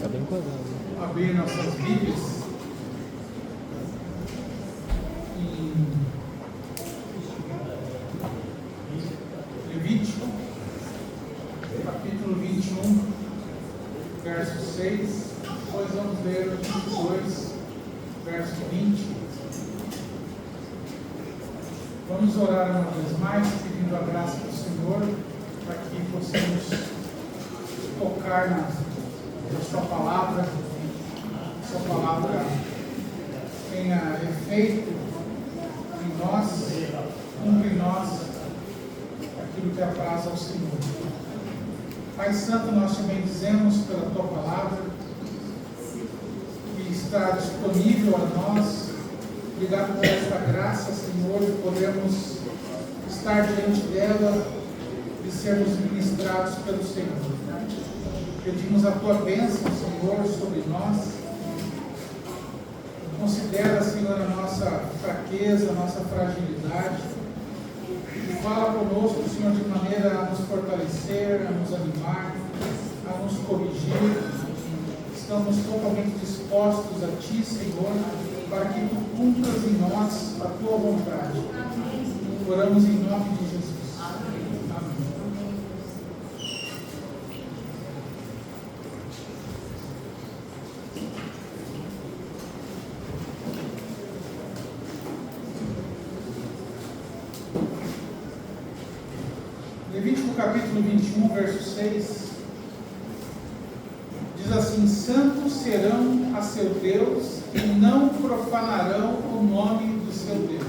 Tá bem quadrado. Abrir nossas Bíblias em Levítico, capítulo 21, verso 6. Depois vamos ler o 22, verso 20. Vamos orar uma vez mais, pedindo a graça do Senhor, para que possamos tocar na Sua palavra, Sua palavra tenha efeito em nós, cumpra em nós aquilo que apraz ao Senhor. Pai Santo, nós te bendizemos pela Tua palavra, que está disponível a nós. Obrigado por esta graça, Senhor, de podermos estar diante dela e sermos ministrados pelo Senhor. Pedimos a Tua bênção, Senhor, sobre nós. Considera, Senhor, a nossa fraqueza, a nossa fragilidade. E fala conosco, Senhor, de maneira a nos fortalecer, a nos animar, a nos corrigir. Estamos totalmente dispostos a Ti, Senhor, para que Tu cumpras em nós a Tua vontade. Oramos em nome de Jesus. Amém. Levítico capítulo 21, verso 6, diz assim: santos serão a seu Deus e não profanarão o nome do seu Deus,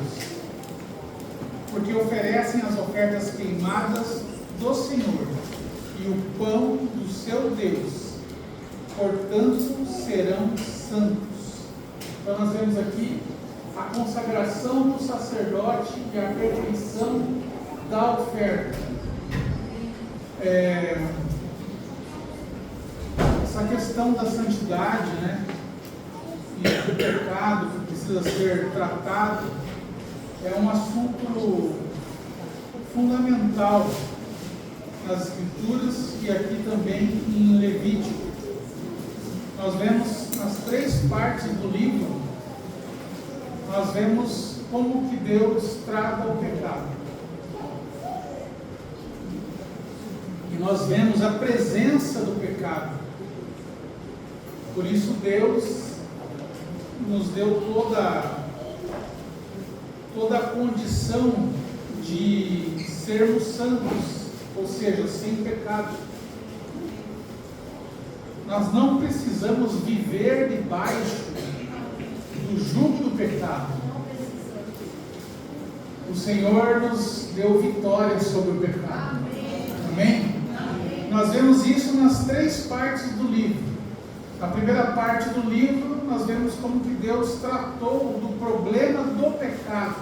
porque oferecem as ofertas queimadas do Senhor e o pão do seu Deus, portanto serão santos. Então nós vemos aqui a consagração do sacerdote e a perfeição da oferta. Essa questão da santidade, né, e do pecado que precisa ser tratado é um assunto fundamental nas Escrituras e aqui também em Levítico. Nós vemos nas três partes do livro, nós vemos como que Deus trata o pecado. E nós vemos a presença do pecado. Por isso Deus nos deu toda a condição de sermos santos, ou seja, sem pecado. Nós não precisamos viver debaixo do jugo do pecado. O Senhor nos deu vitória sobre o pecado. Amém? Nós vemos isso nas três partes do livro. Na primeira parte do livro, nós vemos como que Deus tratou do problema do pecado,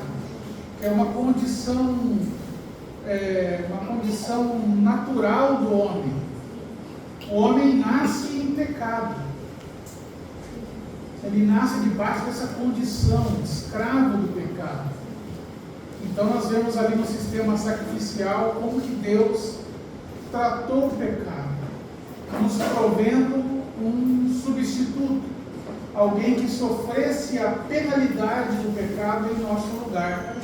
que é uma condição natural do homem. O homem nasce em pecado. Ele nasce debaixo dessa condição, escravo do pecado. Então nós vemos ali no sistema sacrificial como que Deus tratou o pecado, nos provendo um substituto, alguém que sofresse a penalidade do pecado em nosso lugar.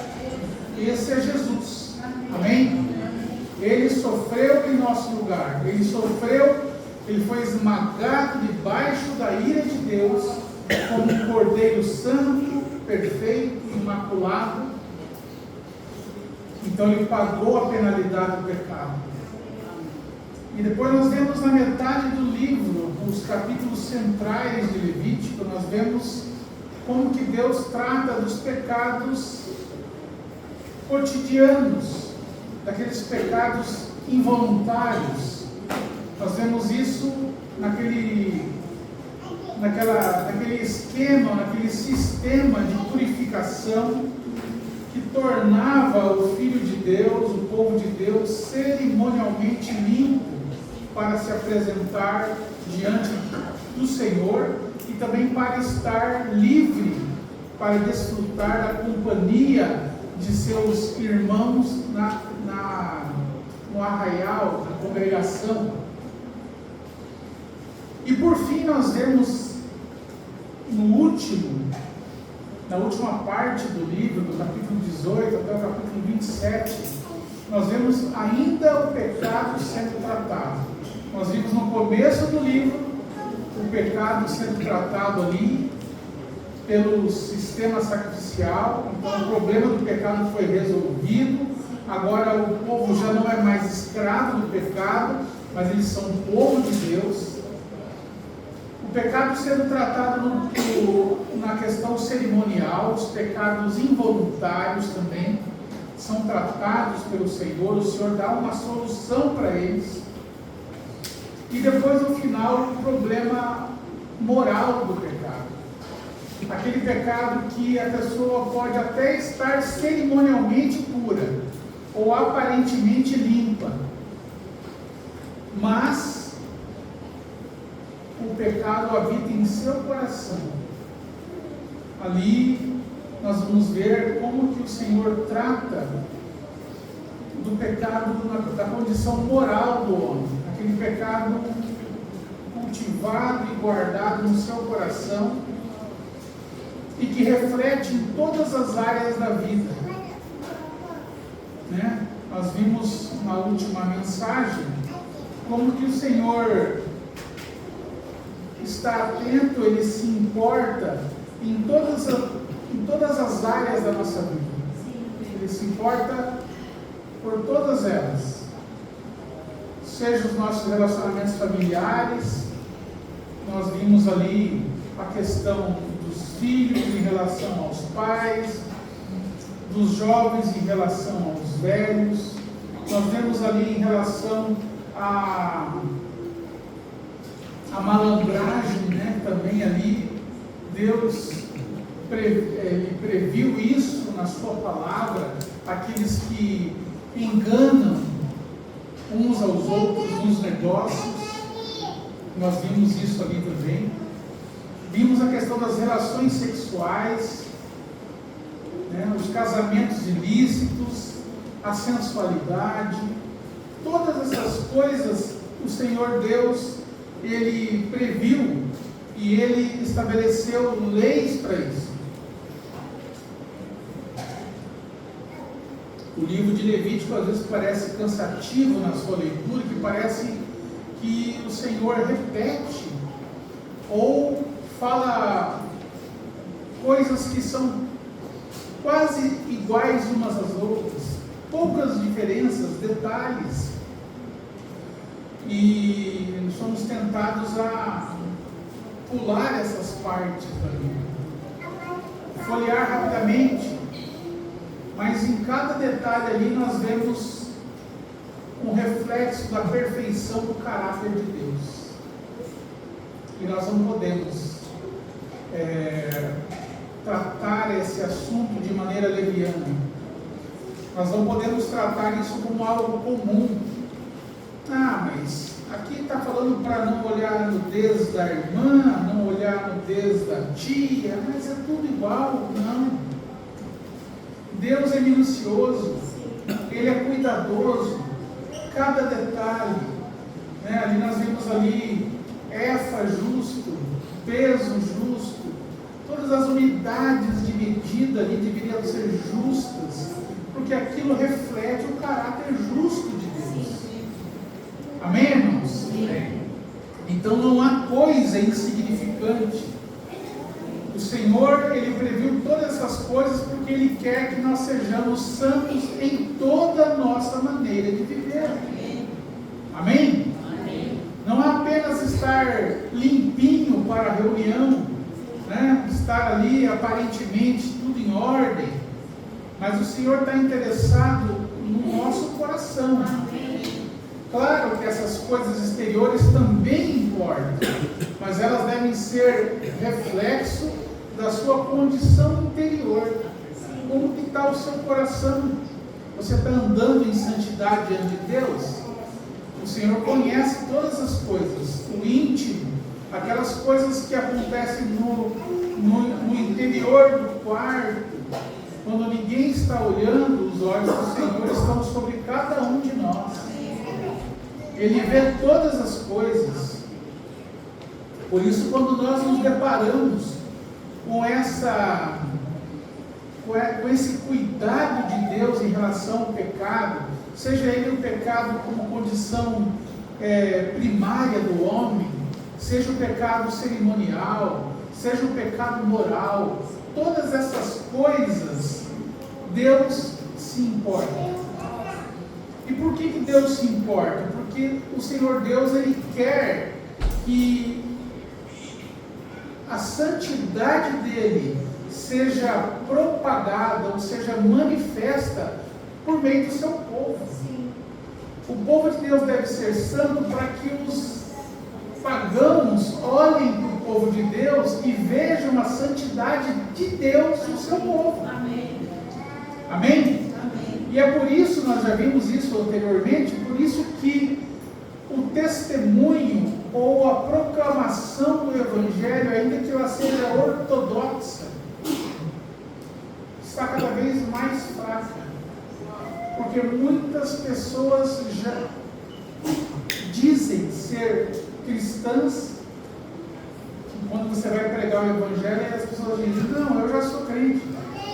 Esse é Jesus. Amém? Ele sofreu em nosso lugar. Ele sofreu, ele foi esmagado debaixo da ira de Deus, como um cordeiro santo, perfeito, imaculado. Então ele pagou a penalidade do pecado. E depois nós vemos na metade do livro, os capítulos centrais de Levítico, nós vemos como que Deus trata dos pecados cotidianos, daqueles pecados involuntários. Nós vemos isso naquele esquema, naquele sistema de purificação que tornava o Filho de Deus, o povo de Deus, cerimonialmente limpo para se apresentar diante do Senhor e também para estar livre, para desfrutar da companhia de seus irmãos no arraial, na congregação. E por fim nós vemos na última parte do livro, do capítulo 18 até o capítulo 27, nós vemos ainda o pecado sendo tratado. Nós vimos no começo do livro o pecado sendo tratado ali pelo sistema sacrificial. Então o problema do pecado foi resolvido. Agora o povo já não é mais escravo do pecado, mas eles são o povo de Deus. O pecado sendo tratado na questão cerimonial, os pecados involuntários também são tratados pelo Senhor. O Senhor dá uma solução para eles. E depois, no final, o problema moral do pecado. Aquele pecado que a pessoa pode até estar cerimonialmente pura, ou aparentemente limpa, mas o pecado habita em seu coração. Ali nós vamos ver como que o Senhor trata do pecado, da condição moral do homem, aquele pecado cultivado e guardado no seu coração e que reflete em todas as áreas da vida, né? Nós vimos na última mensagem como que o Senhor está atento, Ele se importa em todas as áreas da nossa vida. Ele se importa por todas elas, seja os nossos relacionamentos familiares. Nós vimos ali a questão dos filhos em relação aos pais, dos jovens em relação aos velhos. Nós vemos ali em relação à malandragem, né? Também ali Deus ele previu isso na sua palavra, aqueles que enganam uns aos outros nos negócios. Nós vimos isso ali também. Vimos a questão das relações sexuais, né? Os casamentos ilícitos, a sensualidade, todas essas coisas o Senhor Deus Ele previu e Ele estabeleceu leis para isso. O livro de Levítico às vezes parece cansativo na sua leitura, que parece que o Senhor repete ou fala coisas que são quase iguais umas às outras, poucas diferenças, detalhes, e somos tentados a pular essas partes da Bíblia, folhear rapidamente, mas em cada detalhe ali nós vemos um reflexo da perfeição do caráter de Deus, e nós não podemos tratar esse assunto de maneira leviana. Nós não podemos tratar isso como algo comum. Mas aqui está falando para não olhar a nudez da irmã, não olhar a nudez da tia, mas é tudo igual. Não. Deus é minucioso, Ele é cuidadoso, cada detalhe, né? Ali nós vemos ali efa justo, peso justo, todas as unidades de medida ali deveriam ser justas, porque aquilo reflete o caráter justo de Deus. Amém, irmãos? Amém. Então não há coisa insignificante. O Senhor, Ele previu todas essas coisas porque Ele quer que nós sejamos santos em toda a nossa maneira de viver. Amém? Amém. Não é apenas estar limpinho para a reunião, né? Estar ali aparentemente tudo em ordem, mas o Senhor está interessado no nosso coração. Claro que essas coisas exteriores também importam, mas elas devem ser reflexo da sua condição interior. Como que está o seu coração? Você está andando em santidade diante de Deus? O Senhor conhece todas as coisas, o íntimo, aquelas coisas que acontecem no interior do quarto, quando ninguém está olhando. Os olhos do Senhor estão sobre cada um de nós. Ele vê todas as coisas. Por isso, quando nós nos deparamos com esse cuidado de Deus em relação ao pecado, seja ele o pecado como condição primária do homem, seja o pecado cerimonial, seja o pecado moral, todas essas coisas, Deus se importa. E por que Deus se importa? Porque o Senhor Deus, Ele quer que a santidade dEle seja propagada, ou seja, manifesta por meio do seu povo. O povo de Deus deve ser santo para que os pagãos olhem para o povo de Deus e vejam a santidade de Deus no seu povo. Amém? Amém? E é por isso, nós já vimos isso anteriormente, por isso que o testemunho ou a proclamação do Evangelho, ainda que ela seja ortodoxa, está cada vez mais fraca. Porque muitas pessoas já dizem ser cristãs, que quando você vai pregar o Evangelho, as pessoas dizem: não, eu já sou crente,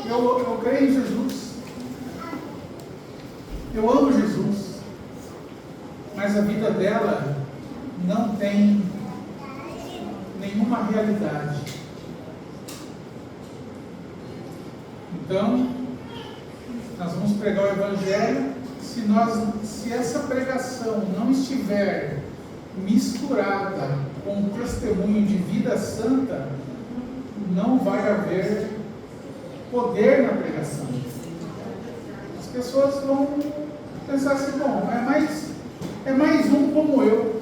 eu creio em Jesus, eu amo Jesus, mas a vida dela não tem nenhuma realidade. Então, nós vamos pregar o Evangelho. Se essa pregação não estiver misturada com o testemunho de vida santa, não vai haver poder na pregação. As pessoas vão pensar assim: bom, é mais um como eu.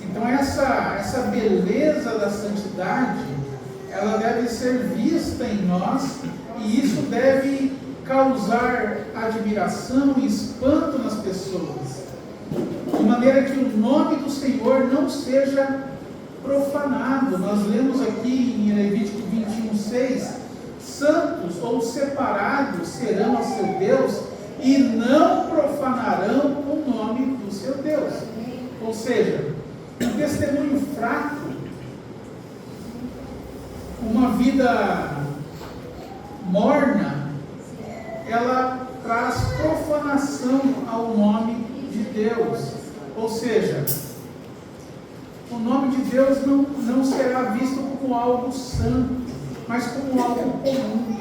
Então essa beleza da santidade, ela deve ser vista em nós, e isso deve causar admiração e espanto nas pessoas, de maneira que o nome do Senhor não seja profanado. Nós lemos aqui em Levítico 21:6: santos ou separados serão a seu Deus e não profanarão o nome do seu Deus. Ou seja, um testemunho fraco, uma vida morna, ela traz profanação ao nome de Deus. Ou seja, o nome de Deus não será visto como algo santo, mas como algo comum.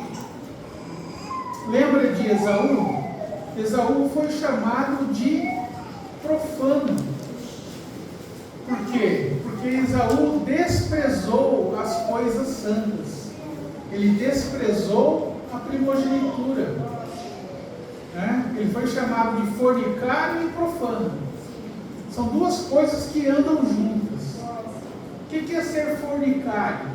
Lembra de Esaú? Esaú foi chamado de profano. Por quê? Porque Esaú desprezou as coisas santas. Ele desprezou a primogenitura. Ele foi chamado de fornicário e profano. São duas coisas que andam juntas. O que é ser fornicário?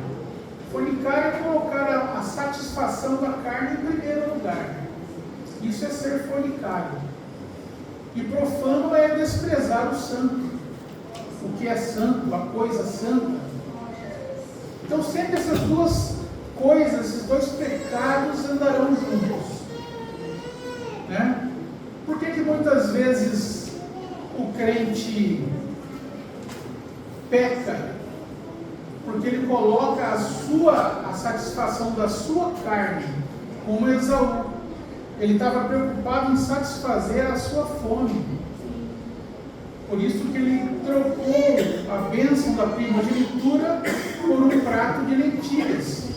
Fornicário é colocar a satisfação da carne em primeiro lugar. Isso é ser fornicário. E profano é desprezar o santo. O que é santo, a coisa santa. Então sempre essas duas coisas, esses dois pecados andarão juntos. Por que muitas vezes o crente peca? Porque ele coloca a satisfação da sua carne, como Esaú. Ele estava preocupado em satisfazer a sua fome. Por isso que ele trocou a bênção da primogenitura por um prato de lentilhas.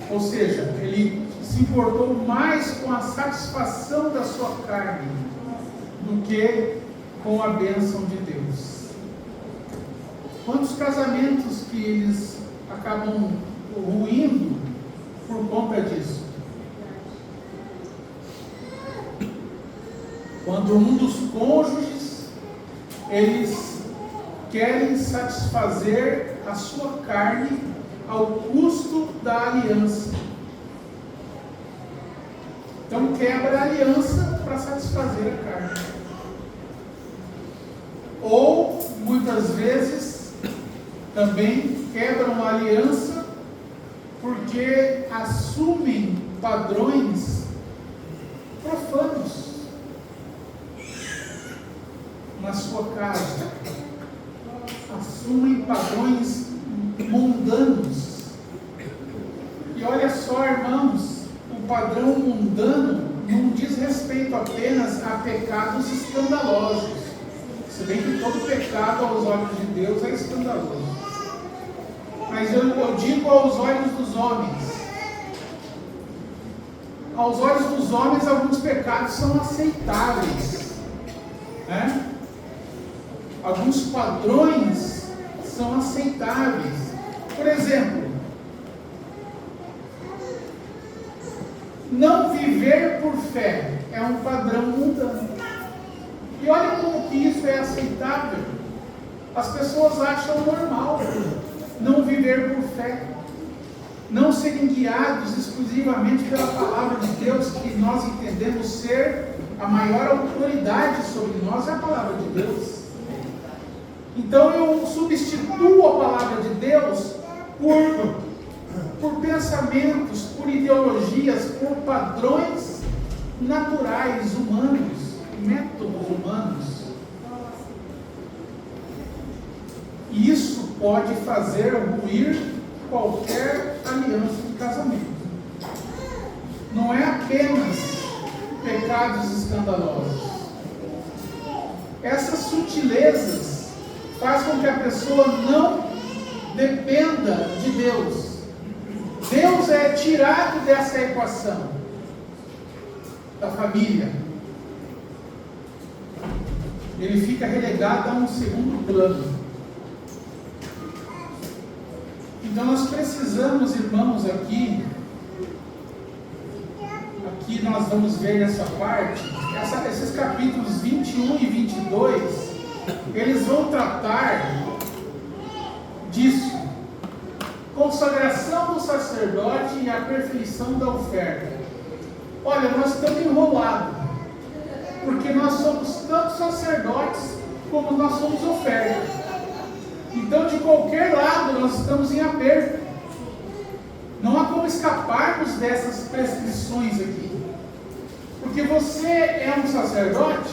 Ou seja, ele se importou mais com a satisfação da sua carne do que com a bênção de Deus. Quantos casamentos que eles acabam ruindo por conta disso? Quando um dos cônjuges, eles querem satisfazer a sua carne ao custo da aliança. Então quebra a aliança para satisfazer a carne. Ou, muitas vezes, também quebram a aliança porque assumem padrões profanos na sua casa. assumem padrões mundanos. E olha só, irmãos, o padrão mundano não diz respeito apenas a pecados escandalosos. Se bem que todo pecado aos olhos de Deus é escandaloso. Mas eu digo aos olhos dos homens. Aos olhos dos homens, alguns pecados são aceitáveis, né? Alguns padrões são aceitáveis. Por exemplo, não viver por fé é um padrão mundano. E olha como que isso é aceitável. As pessoas acham normal não viver por fé, não serem guiados exclusivamente pela palavra de Deus, que nós entendemos ser a maior autoridade sobre nós, é a palavra de Deus. Então eu substituo a palavra de Deus por pensamentos, por ideologias, por padrões naturais, humanos, métodos humanos. E isso pode fazer ruir qualquer aliança de casamento. Não é apenas pecados escandalosos. Essas sutilezas fazem com que a pessoa não dependa de Deus. Deus é tirado dessa equação da família. Ele fica relegado a um segundo plano. Então nós precisamos, irmãos, aqui nós vamos ver nessa parte, esses capítulos 21 e 22, eles vão tratar disso. Consagração do sacerdote e a perfeição da oferta. Olha, nós estamos enrolados, porque nós somos tanto sacerdotes como nós somos oferta. Então, de qualquer lado, nós estamos em aperto. Não há como escaparmos dessas prescrições aqui. Porque você é um sacerdote?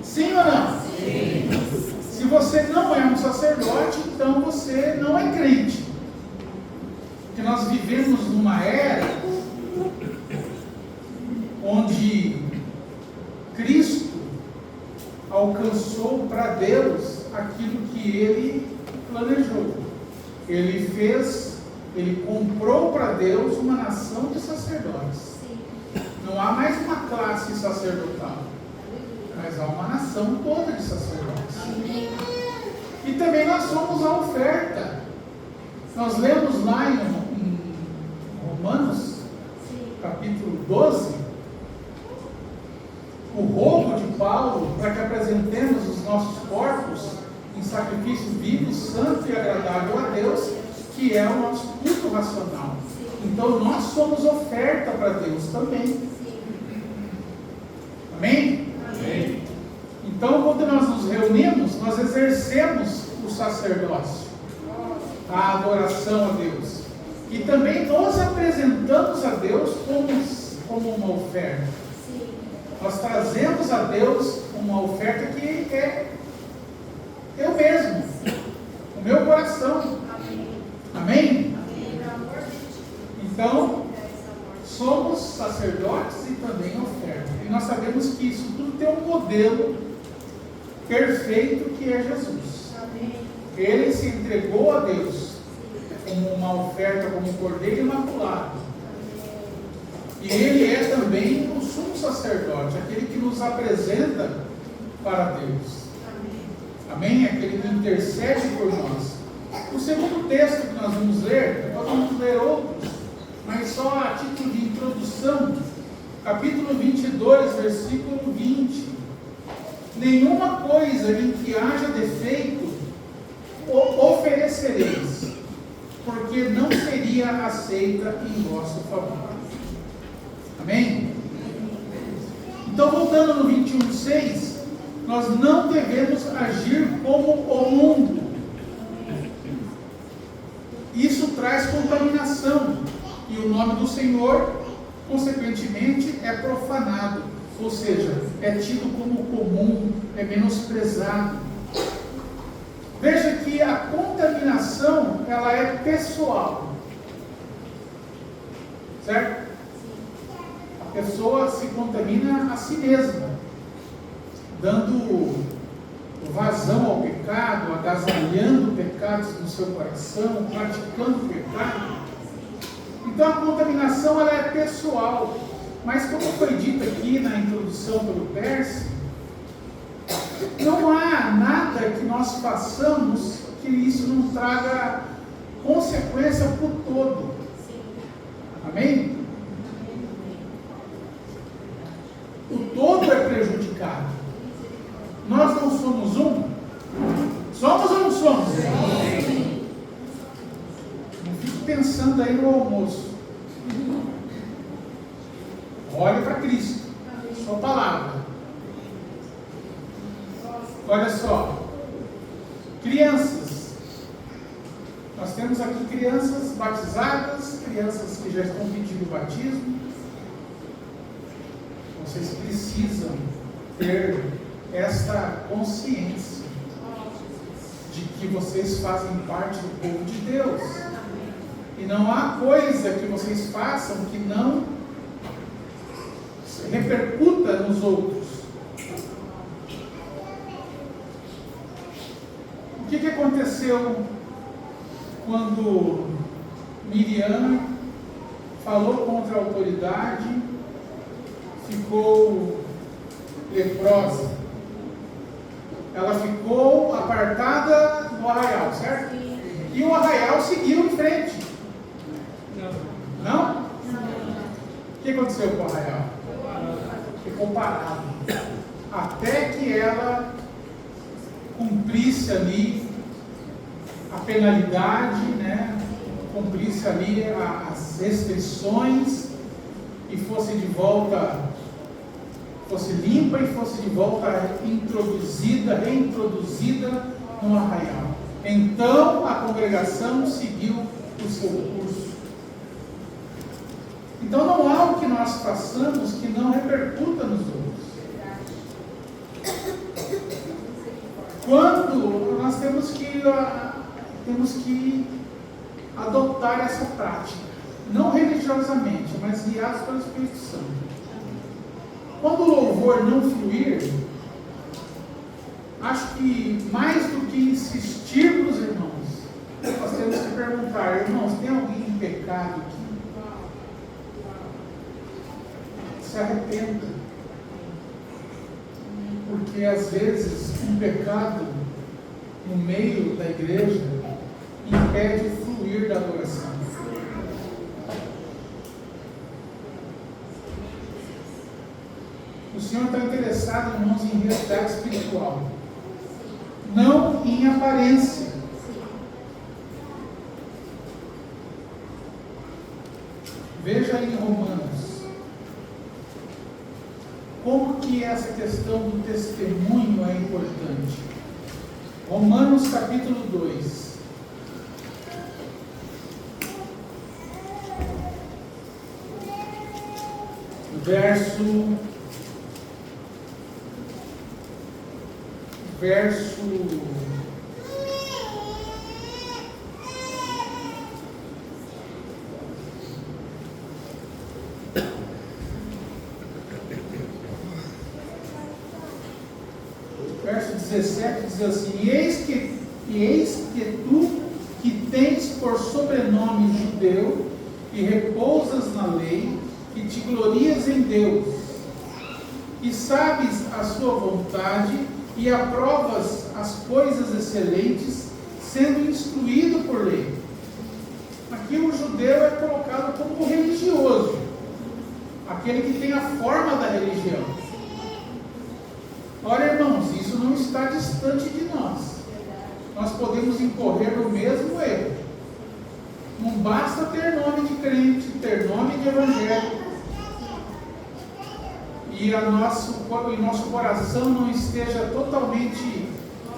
Sim ou não? Sim. Se você não é um sacerdote, então você não é crente. Porque nós vivemos numa era onde Cristo alcançou para Deus aquilo que Ele planejou. Ele comprou para Deus uma nação de sacerdotes. Não há mais uma classe sacerdotal, mas há uma nação toda de sacerdotes. E também nós somos a oferta. Nós lemos lá em Romanos, capítulo 12, o rogo de Paulo para que apresentemos os nossos corpos em sacrifício vivo, santo e agradável a Deus, que é o nosso culto racional. Então nós somos oferta para Deus também. Amém? Amém. Então, quando nós nos reunimos, nós exercemos o sacerdócio, a adoração a Deus. E também nos apresentamos a Deus como uma oferta. Nós trazemos a Deus uma oferta que é eu mesmo, o meu coração. Amém? Então, somos sacerdotes e também oferta. E nós sabemos que isso tudo tem um modelo perfeito que é Jesus. Ele se entregou a Deus como uma oferta, como um cordeiro imaculado. E ele é também o sumo sacerdote, aquele que nos apresenta para Deus. Amém? Aquele que intercede por nós. O segundo texto que nós vamos ler, nós vamos ler outros, mas só a título de introdução, capítulo 22, versículo 20. Nenhuma coisa em que haja defeito oferecereis, porque não seria aceita em vosso favor. Amém? Então, voltando no 21:6, nós não devemos agir como o mundo. Isso traz contaminação, e o nome do Senhor, consequentemente, é profanado, ou seja, é tido como comum, é menosprezado. contaminação, ela é pessoal. Certo? A pessoa se contamina a si mesma, dando vazão ao pecado, agasalhando pecados no seu coração, praticando o pecado. Então a contaminação ela é pessoal. Mas como foi dito aqui na introdução pelo Percy, não há nada que nós façamos que isso não traga consequência para o todo. Amém? O todo é prejudicado. Nós não somos um? Somos ou não somos? Sim. Não fique pensando aí no almoço. Olhe para Cristo, sua palavra. Olha só, crianças. Nós temos aqui crianças batizadas, crianças que já estão pedindo o batismo. Vocês precisam ter esta consciência de que vocês fazem parte do povo de Deus. E não há coisa que vocês façam que não repercuta nos outros. O que aconteceu quando Miriam falou contra a autoridade, ficou leprosa? Ela ficou apartada do arraial, certo? E o arraial seguiu em frente. Não? O que aconteceu com o arraial? Ficou parado. Até que ela cumprisse ali a penalidade, né? Cumprisse ali as restrições e fosse de volta, fosse limpa e fosse de volta reintroduzida no arraial. Então a congregação seguiu o seu curso. Então não há o que nós façamos que não repercuta nos outros. Quando nós temos que adotar essa prática, não religiosamente, mas guiados pelo Espírito Santo. Quando o louvor não fluir, acho que mais do que insistirmos, irmãos, nós temos que perguntar: irmãos, tem alguém em pecado aqui? Se arrependa, porque às vezes um pecado no meio da igreja impede o fluir da adoração. O Senhor está interessado, irmãos, em realidade espiritual, não em aparência. Veja aí em Romanos como que essa questão do testemunho é importante. Romanos capítulo 2. Verso 17 diz assim: e eis que tu, que tens por sobrenome judeu, e repousas na lei, e te glorias em Deus, e sabes a sua vontade, e aprovas as coisas excelentes, sendo instruído por lei. Aqui o judeu é colocado como religioso, aquele que tem a forma da religião. Olha, irmãos, isso não está distante de nós. Nós podemos incorrer no mesmo erro. Não basta ter nome de crente, ter nome de evangélico, e nosso coração não esteja totalmente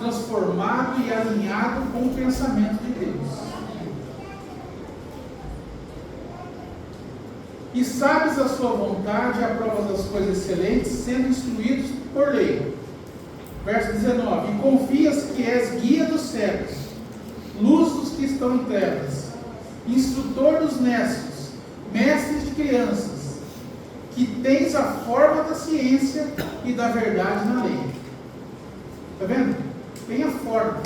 transformado e alinhado com o pensamento de Deus. E sabes a sua vontade, e aprovas as coisas excelentes, sendo instruídos por lei. Verso 19: e confias que és guia dos cegos, luz que estão em trevas, instrutor dos necios, mestres de crianças, que tens a forma da ciência e da verdade na lei. Está vendo? Tem a forma,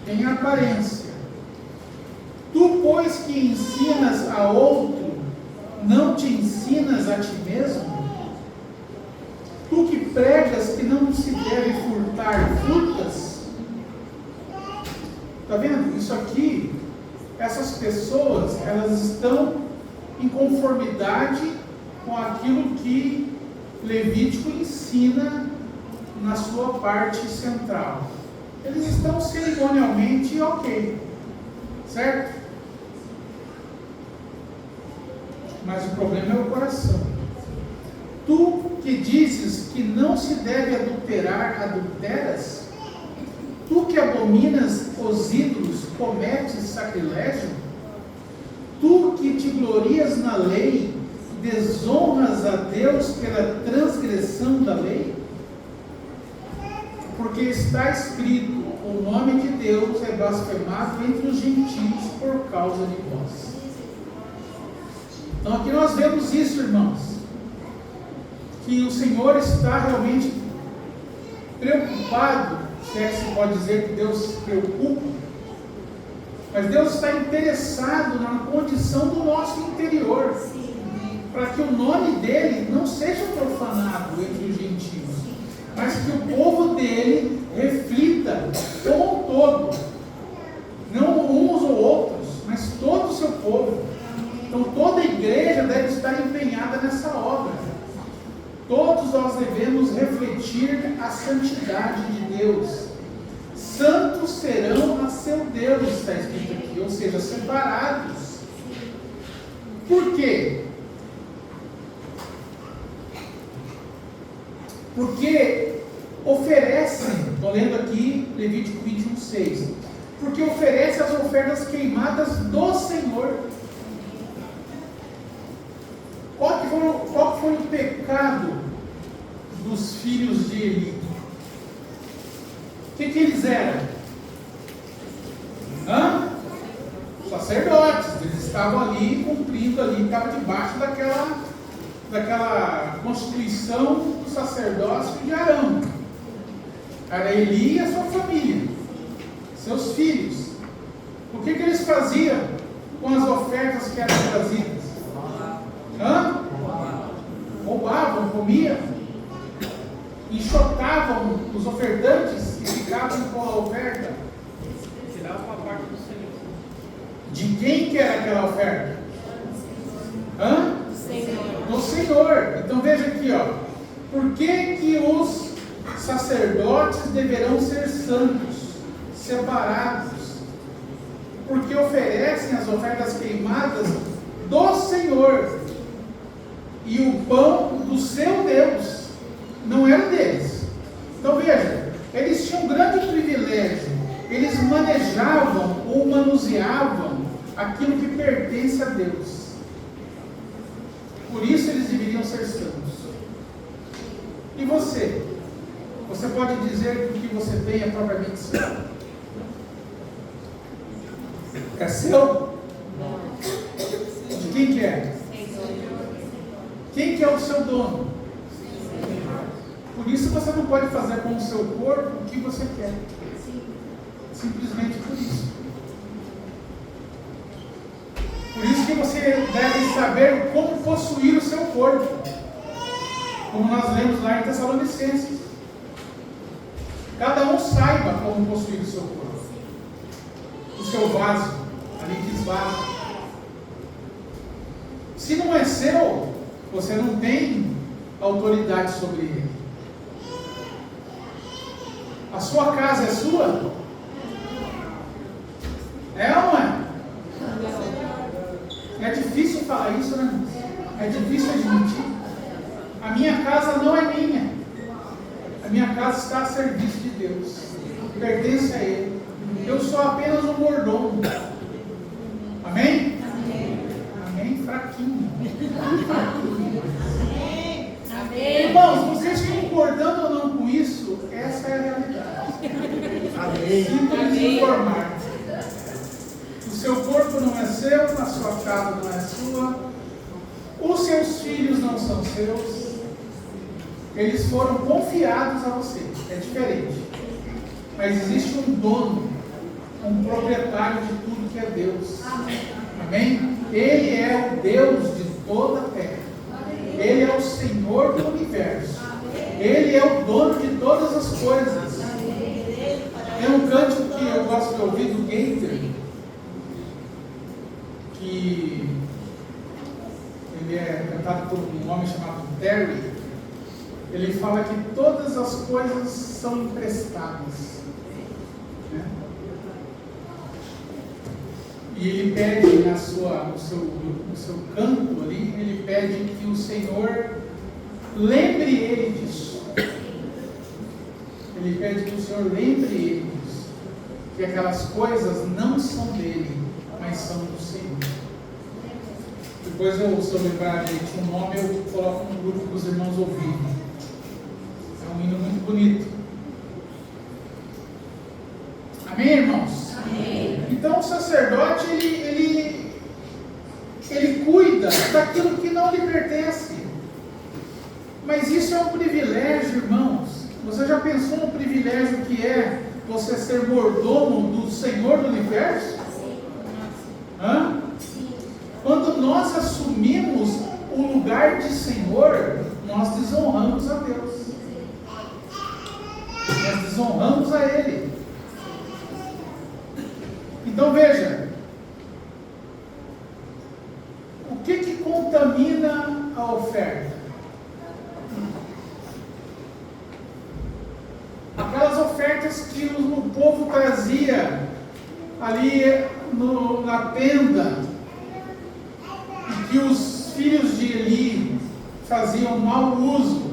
tem a aparência. Tu, pois, que ensinas a outro, não te ensinas a ti mesmo? Tu que pregas que não se deve furtar, furtas? Está vendo? Isso aqui, essas pessoas, elas estão em conformidade com aquilo que Levítico ensina na sua parte central. Eles estão cerimonialmente ok, certo? Mas o problema é o coração. Tu que dizes que não se deve adulterar, adulteras? Tu que abominas os ídolos, cometes sacrilégio? Tu que te glorias na lei, desonras a Deus pela transgressão da lei? Porque está escrito, o nome de Deus é blasfemado entre os gentios por causa de vós. Então aqui nós vemos isso, irmãos, que o Senhor está realmente preocupado, se é que se pode dizer que Deus se preocupa, mas Deus está interessado na condição do nosso interior, para que o nome dele não seja profanado entre os gentios, mas que o povo dele reflita como um todo, não uns ou outros, mas todo o seu povo. Então toda a igreja deve estar empenhada nessa obra. Todos nós devemos refletir a santidade de Deus. Santos serão a seu Deus, está escrito aqui, ou seja, separados. Por quê? Porque oferecem, estou lendo aqui Levítico 21:6, porque oferece as ofertas queimadas do Senhor. Qual foi o pecado dos filhos de Eli? O que eles eram? Sacerdotes. Eles estavam ali, cumprindo ali, estavam debaixo daquela constituição do sacerdócio de Arão. Era Eli e a sua família, seus filhos. O que eles faziam com as ofertas que eram trazidas? Roubavam, comiam, enxotavam os ofertantes e ficavam com a oferta. Tiravam uma parte do Senhor. De quem que era aquela oferta? Do Senhor. Então veja aqui, por que os sacerdotes deverão ser santos, separados? Porque oferecem as ofertas queimadas do Senhor, e o pão do seu Deus não era deles. Então veja, eles tinham um grande privilégio, eles manejavam ou manuseavam aquilo que pertence a Deus. Por isso eles deveriam ser santos. E você? Você pode dizer que o que você tem é propriamente seu? É seu? De quem que é? Quem que é o seu dono? Por isso você não pode fazer com o seu corpo o que você quer. Simplesmente por isso. Por isso que você deve saber como possuir o seu corpo. Como nós lemos lá em Tessalonicenses. Cada um saiba como possuir o seu corpo. O seu vaso. Ali diz vaso. Se não é seu, você não tem autoridade sobre ele. A sua casa é sua? É ou não é? É difícil falar isso, né? É difícil admitir. A minha casa não é minha. A minha casa está a serviço de Deus. Pertence a Ele. Eu sou apenas um mordomo. Amém? Amém? Fraquinho. Amém. Irmãos, vocês concordando ou não com isso, essa é a realidade. Amém. Sinto lhes informar. seu corpo não é seu, a sua casa não é sua, os seus filhos não são seus, eles foram confiados a você, é diferente. Mas existe um dono, um proprietário de tudo que é Deus. Amém? Ele é o Deus de toda a terra. Ele é o Senhor do universo. Ele é o dono de todas as coisas. Tem um cântico que eu gosto de ouvir do Gaither, que ele é cantado por um homem chamado Terry. Ele fala que todas as coisas são emprestadas, né? E ele pede no seu canto ali, ele pede que o Senhor lembre ele disso. Ele pede que o Senhor lembre ele disso, que aquelas coisas não são dele, mas são do Senhor. Depois, se eu lembrar de um nome, eu coloco no grupo para os irmãos ouvirem. É um hino muito bonito. Amém, irmãos? Amém. Então o sacerdote, ele cuida daquilo que não lhe pertence. Mas isso é um privilégio, irmãos. Você já pensou no privilégio que é você ser mordomo do Senhor do universo? Sim. Hã? Sim. Quando nós assumimos o lugar de Senhor, nós desonramos a Deus. Nós desonramos a Ele. Então veja, o que contamina a oferta? Aquelas ofertas que o povo trazia ali na tenda, e que os filhos de Eli faziam mau uso.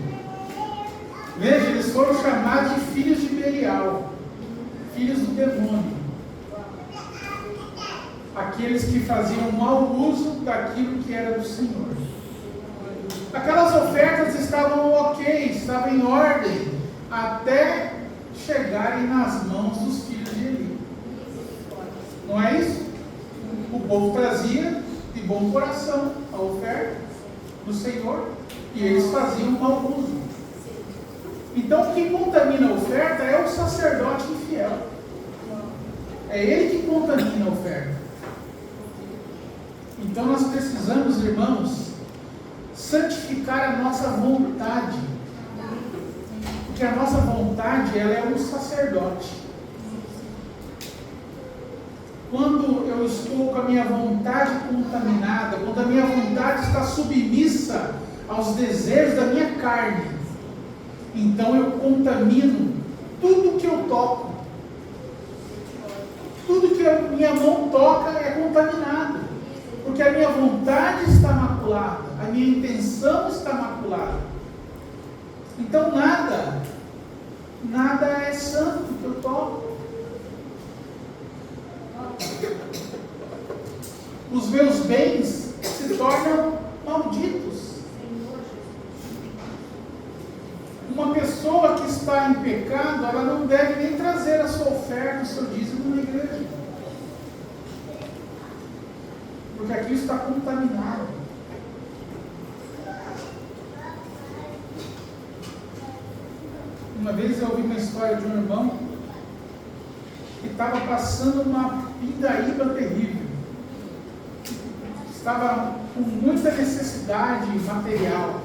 Veja, eles foram chamados de filhos de Belial, filhos do demônio. Aqueles que faziam mau uso daquilo que era do Senhor. Aquelas ofertas estavam ok, estavam em ordem, até chegarem nas mãos dos filhos de Eli. Não é isso? O povo trazia de bom coração a oferta do Senhor, e eles faziam mau uso. Então, o que contamina a oferta é o sacerdote infiel. É ele que contamina a oferta. Então, nós precisamos, irmãos, santificar a nossa vontade. Porque a nossa vontade, ela é um sacerdote. Quando eu estou com a minha vontade contaminada, quando a minha vontade está submissa aos desejos da minha carne, então eu contamino tudo que eu toco. Tudo que a minha mão toca é contaminado. Porque a minha vontade está maculada, a minha intenção está maculada. Então nada é santo que eu toco. Os meus bens se tornam malditos. Uma pessoa que está em pecado, ela não deve nem trazer a sua oferta, o seu dízimo na igreja. Porque aqui está contaminado. Uma vez eu ouvi uma história de um irmão que estava passando uma pindaíba terrível. Estava com muita necessidade material.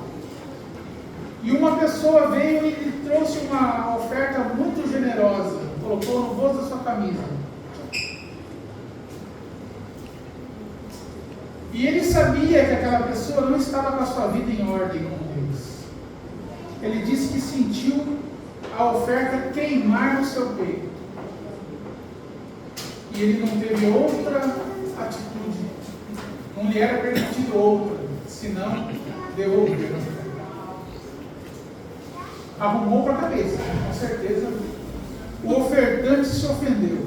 E uma pessoa veio e lhe trouxe uma oferta muito generosa. Colocou no bolso da sua camisa. E ele sabia que aquela pessoa não estava com a sua vida em ordem com Deus. Ele disse que sentiu a oferta queimar no seu peito. E ele não teve outra atitude. Não lhe era permitido outra, senão devolver. Arrumou para a cabeça, com certeza. O ofertante se ofendeu.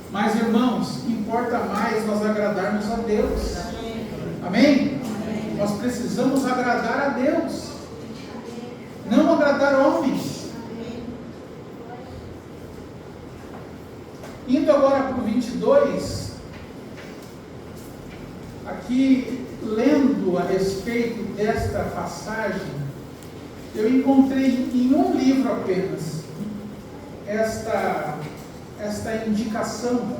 Mas, irmãos, importa mais nós agradarmos a Deus. Amém? Amém? Nós precisamos agradar a Deus, não agradar homens. Indo agora para o 22, aqui lendo a respeito desta passagem, eu encontrei em um livro apenas esta indicação,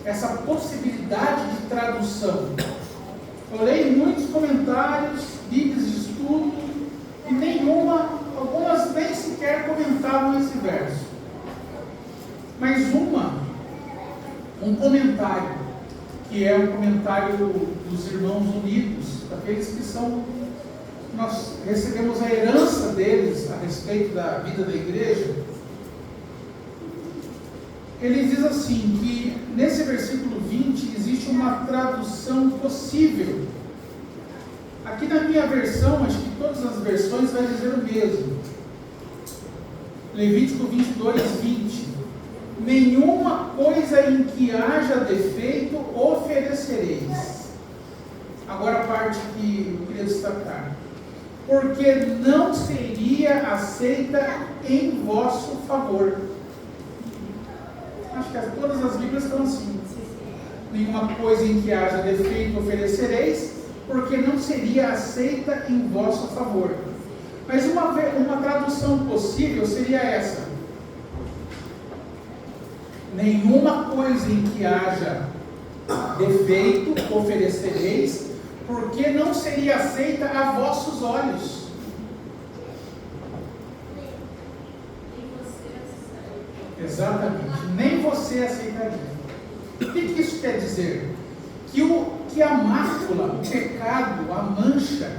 essa possibilidade de tradução. Eu leio muitos comentários, bíblias de estudo, e algumas nem sequer comentavam esse verso. Mas um comentário, que é um comentário dos Irmãos Unidos, daqueles que nós recebemos a herança deles a respeito da vida da igreja. Ele diz assim, que nesse versículo 20 existe uma tradução possível. Aqui na minha versão, acho que todas as versões vai dizer o mesmo. Levítico 22, 20. Nenhuma coisa em que haja defeito oferecereis. Agora a parte que eu queria destacar. Porque não seria aceita em vosso favor. Acho que todas as Bíblias estão assim. Nenhuma coisa em que haja defeito oferecereis, porque não seria aceita em vosso favor. Mas uma tradução possível seria essa: nenhuma coisa em que haja defeito oferecereis, porque não seria aceita a vossos olhos. Exatamente, nem você aceitaria. O que isso quer dizer? Que a mácula, o pecado, a mancha,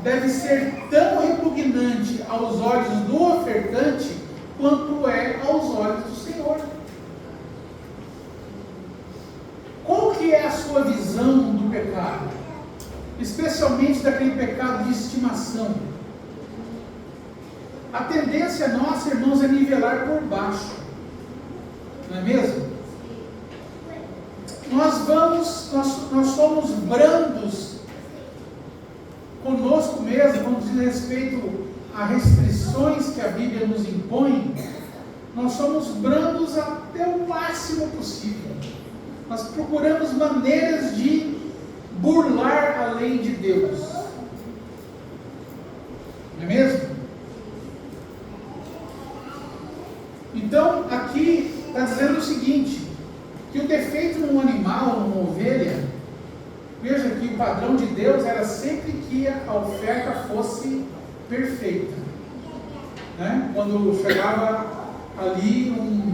deve ser tão repugnante aos olhos do ofertante, quanto é aos olhos do Senhor. Qual que é a sua visão do pecado? Especialmente daquele pecado de estimação. A tendência nossa, irmãos, é nivelar por baixo. Não é mesmo? Nós somos brandos conosco mesmo, quando diz respeito a restrições que a Bíblia nos impõe. Nós somos brandos até o máximo possível. Nós procuramos maneiras de burlar a lei de Deus. Não é mesmo? Então, aqui está dizendo o seguinte, que o defeito num animal, numa ovelha, veja que o padrão de Deus era sempre que a oferta fosse perfeita. Né? Quando chegava ali um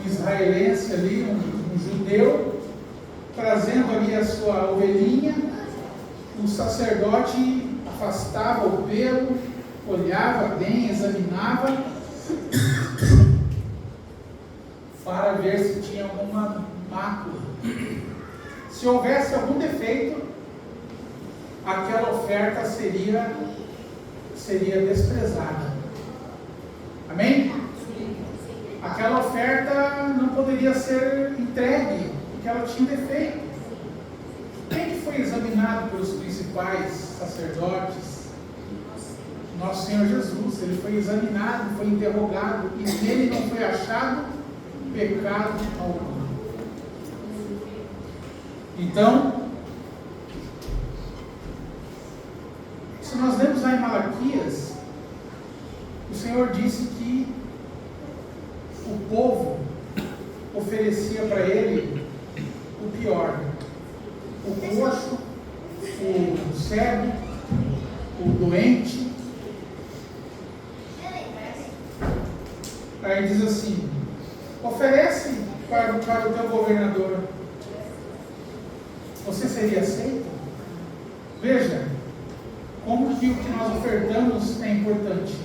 israelense, ali, um judeu, trazendo ali a sua ovelhinha, o sacerdote afastava o pelo, olhava bem, examinava, para ver se tinha alguma mácula. Se houvesse algum defeito, aquela oferta seria desprezada. Amém? Aquela oferta não poderia ser entregue, porque ela tinha defeito. Quem que foi examinado pelos principais sacerdotes? Nosso Senhor Jesus. Ele foi examinado, foi interrogado, e nele não foi achado pecado algum. Então, se nós lemos lá em Malaquias, o Senhor disse que o povo oferecia para ele o pior: o coxo, o cego, o doente. Aí diz assim: oferece para o teu governador, você seria aceito? Veja como que o que nós ofertamos é importante.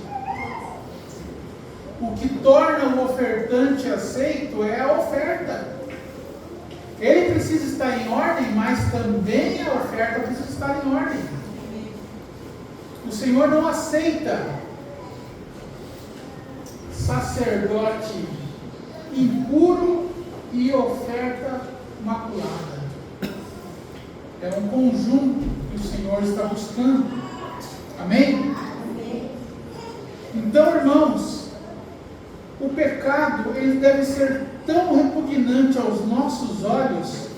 O que torna o ofertante aceito é a oferta. Ele precisa estar em ordem, mas também a oferta precisa estar em ordem. O Senhor não aceita sacerdote impuro e oferta maculada. É um conjunto que o Senhor está buscando. Amém? Então, irmãos, o pecado ele deve ser tão repugnante aos nossos olhos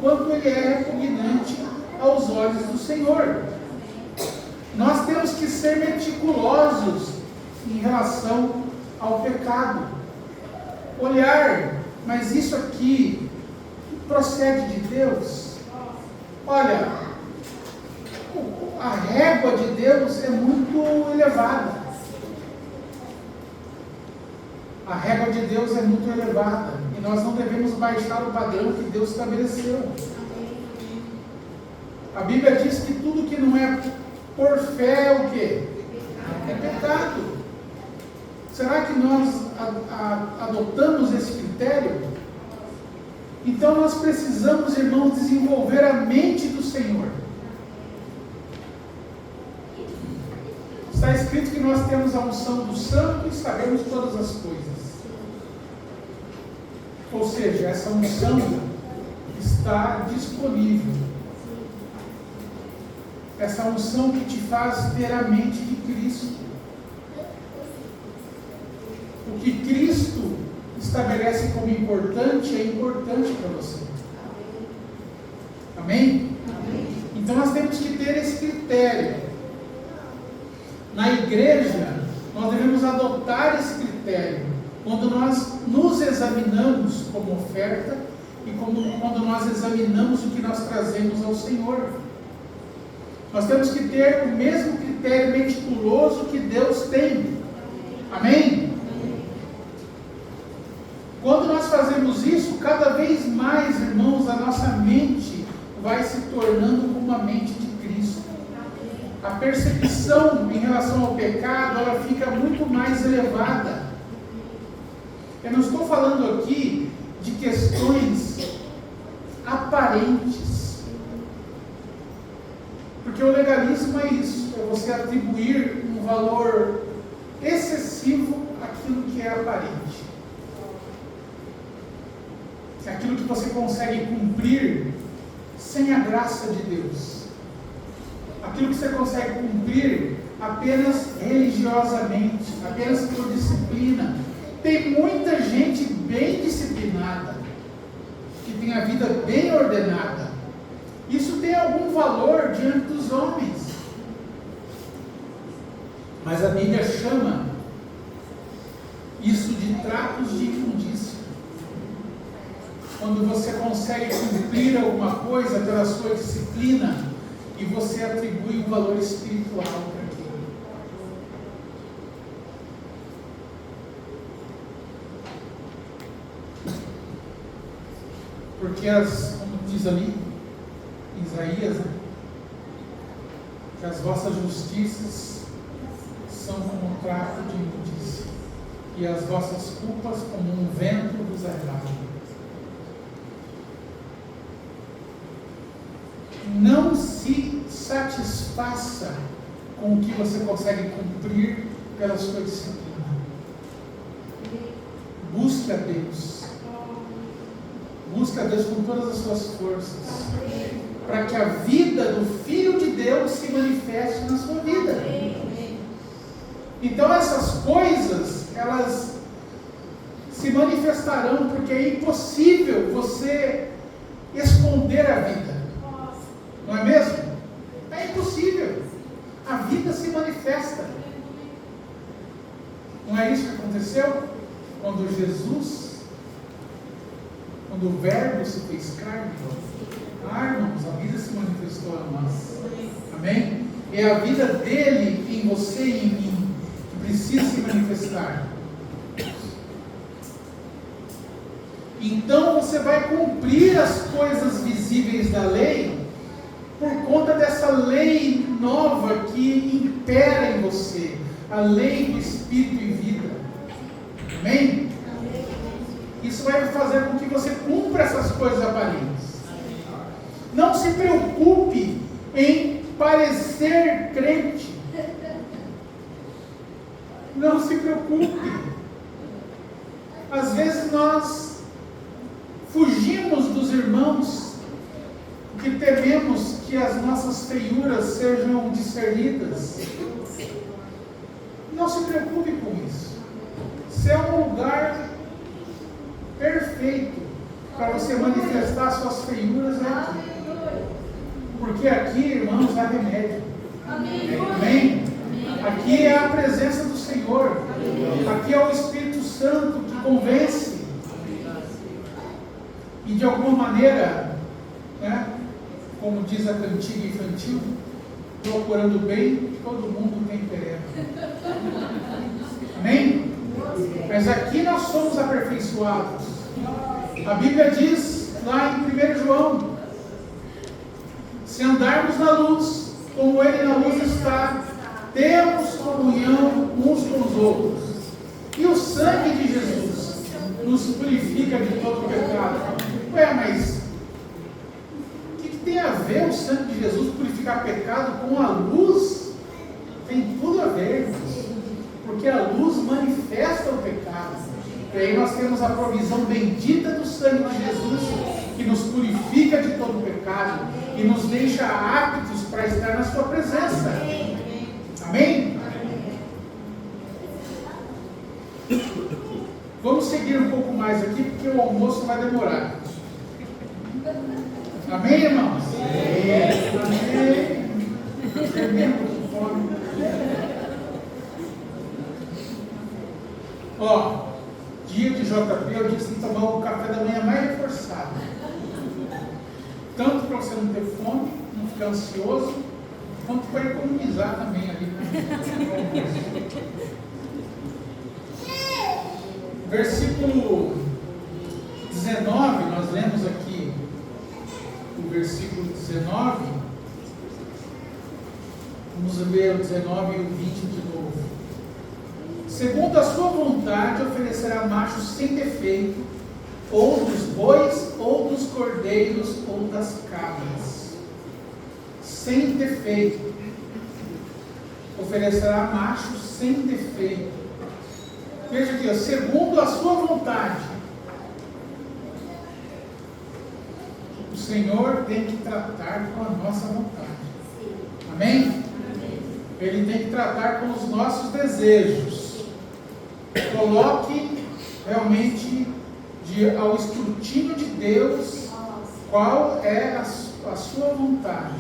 quanto ele é repugnante aos olhos do Senhor. Nós temos que ser meticulosos em relação ao pecado. Olhar, mas isso aqui procede de Deus? Olha, a régua de Deus é muito elevada. A régua de Deus é muito elevada. E nós não devemos baixar o padrão que Deus estabeleceu. A Bíblia diz que tudo que não é por fé é o quê? É pecado. Será que nós adotamos esse critério? Então nós precisamos, irmãos, desenvolver a mente do Senhor. Está escrito que nós temos a unção do Santo e sabemos todas as coisas. Ou seja, essa unção está disponível. Essa unção que te faz ter a mente de Cristo. O que Cristo estabelece como importante é importante para você. Amém? Amém? Então nós temos que ter esse critério. Na igreja, nós devemos adotar esse critério quando nós nos examinamos como oferta e quando nós examinamos o que nós trazemos ao Senhor. Nós temos que ter o mesmo critério meticuloso que Deus tem. Amém? Quando nós fazemos isso, cada vez mais, irmãos, a nossa mente vai se tornando como a mente de Cristo. A percepção em relação ao pecado, ela fica muito mais elevada. Eu não estou falando aqui de questões aparentes. Porque o legalismo é isso, é você atribuir um valor excessivo àquilo que é aparente. É aquilo que você consegue cumprir sem a graça de Deus. Aquilo que você consegue cumprir apenas religiosamente, apenas por disciplina. Tem muita gente bem disciplinada, que tem a vida bem ordenada. Isso tem algum valor diante dos homens. Mas a Bíblia chama isso de tratos de imundícia. Quando você consegue cumprir alguma coisa pela sua disciplina e você atribui um valor espiritual para aquilo. Porque como diz ali, Isaías, né? Que as vossas justiças são como um trato de imundícia, e as vossas culpas como um vento vos arrasta. Não se satisfaça com o que você consegue cumprir pela sua disciplina. Busque a Deus. Busque a Deus com todas as suas forças, para que a vida do Filho de Deus se manifeste na sua vida. Então essas coisas, elas se manifestarão, porque é impossível você esconder a vida. Não é mesmo? É impossível. A vida se manifesta. Não é isso que aconteceu? Quando o Verbo se fez carne. Irmãos, a vida se manifestou a nós. Amém? É a vida dele em você e em mim que precisa se manifestar. Então você vai cumprir as coisas visíveis da lei por conta dessa lei nova que impera em você, a lei do Espírito e vida. Amém? Isso vai fazer com que você cumpra essas coisas aparentes. Não se preocupe em parecer crente. Não se preocupe. Às vezes nós fugimos dos irmãos porque tememos que as nossas feiuras sejam discernidas. Não se preocupe com isso. Se é um lugar perfeito para você manifestar suas feiuras é aqui. Porque aqui, irmãos, há remédio. Amém? Aqui é a presença do Senhor. Aqui é o Espírito Santo que convence. E de alguma maneira, né, como diz a cantiga infantil, procurando bem, todo mundo tem pereba. Amém? Mas aqui nós somos aperfeiçoados. A Bíblia diz lá em 1 João: se andarmos na luz, como Ele na luz está, temos comunhão uns com os outros. E o sangue de Jesus nos purifica de todo pecado. Ué, mas o que tem a ver o sangue de Jesus purificar pecado com a luz? Tem tudo a ver, irmãos. Porque a luz manifesta o pecado. E aí nós temos a provisão bendita do sangue de Jesus, que nos purifica de todo pecado e nos deixa aptos para estar na sua presença. Amém? Vamos seguir um pouco mais aqui, porque o almoço vai demorar. Amém, irmãos? Amém. Tremendo de fome. Ó, dia de JP, eu disse que tomar o café da manhã mais reforçado. Tanto para você não ter fome, não ficar ansioso, quanto para economizar também ali. Versículo 19, nós lemos aqui o versículo 19. Vamos ler o 19 e o 20 de novo. Segundo a sua vontade, oferecerá machos sem defeito, ou dos bois, ou dos cordeiros, ou das cabras. Sem defeito. Oferecerá machos sem defeito. Veja aqui, ó, segundo a sua vontade. O Senhor tem que tratar com a nossa vontade. Amém? Ele tem que tratar com os nossos desejos. Coloque realmente ao escrutínio de Deus qual é a sua vontade.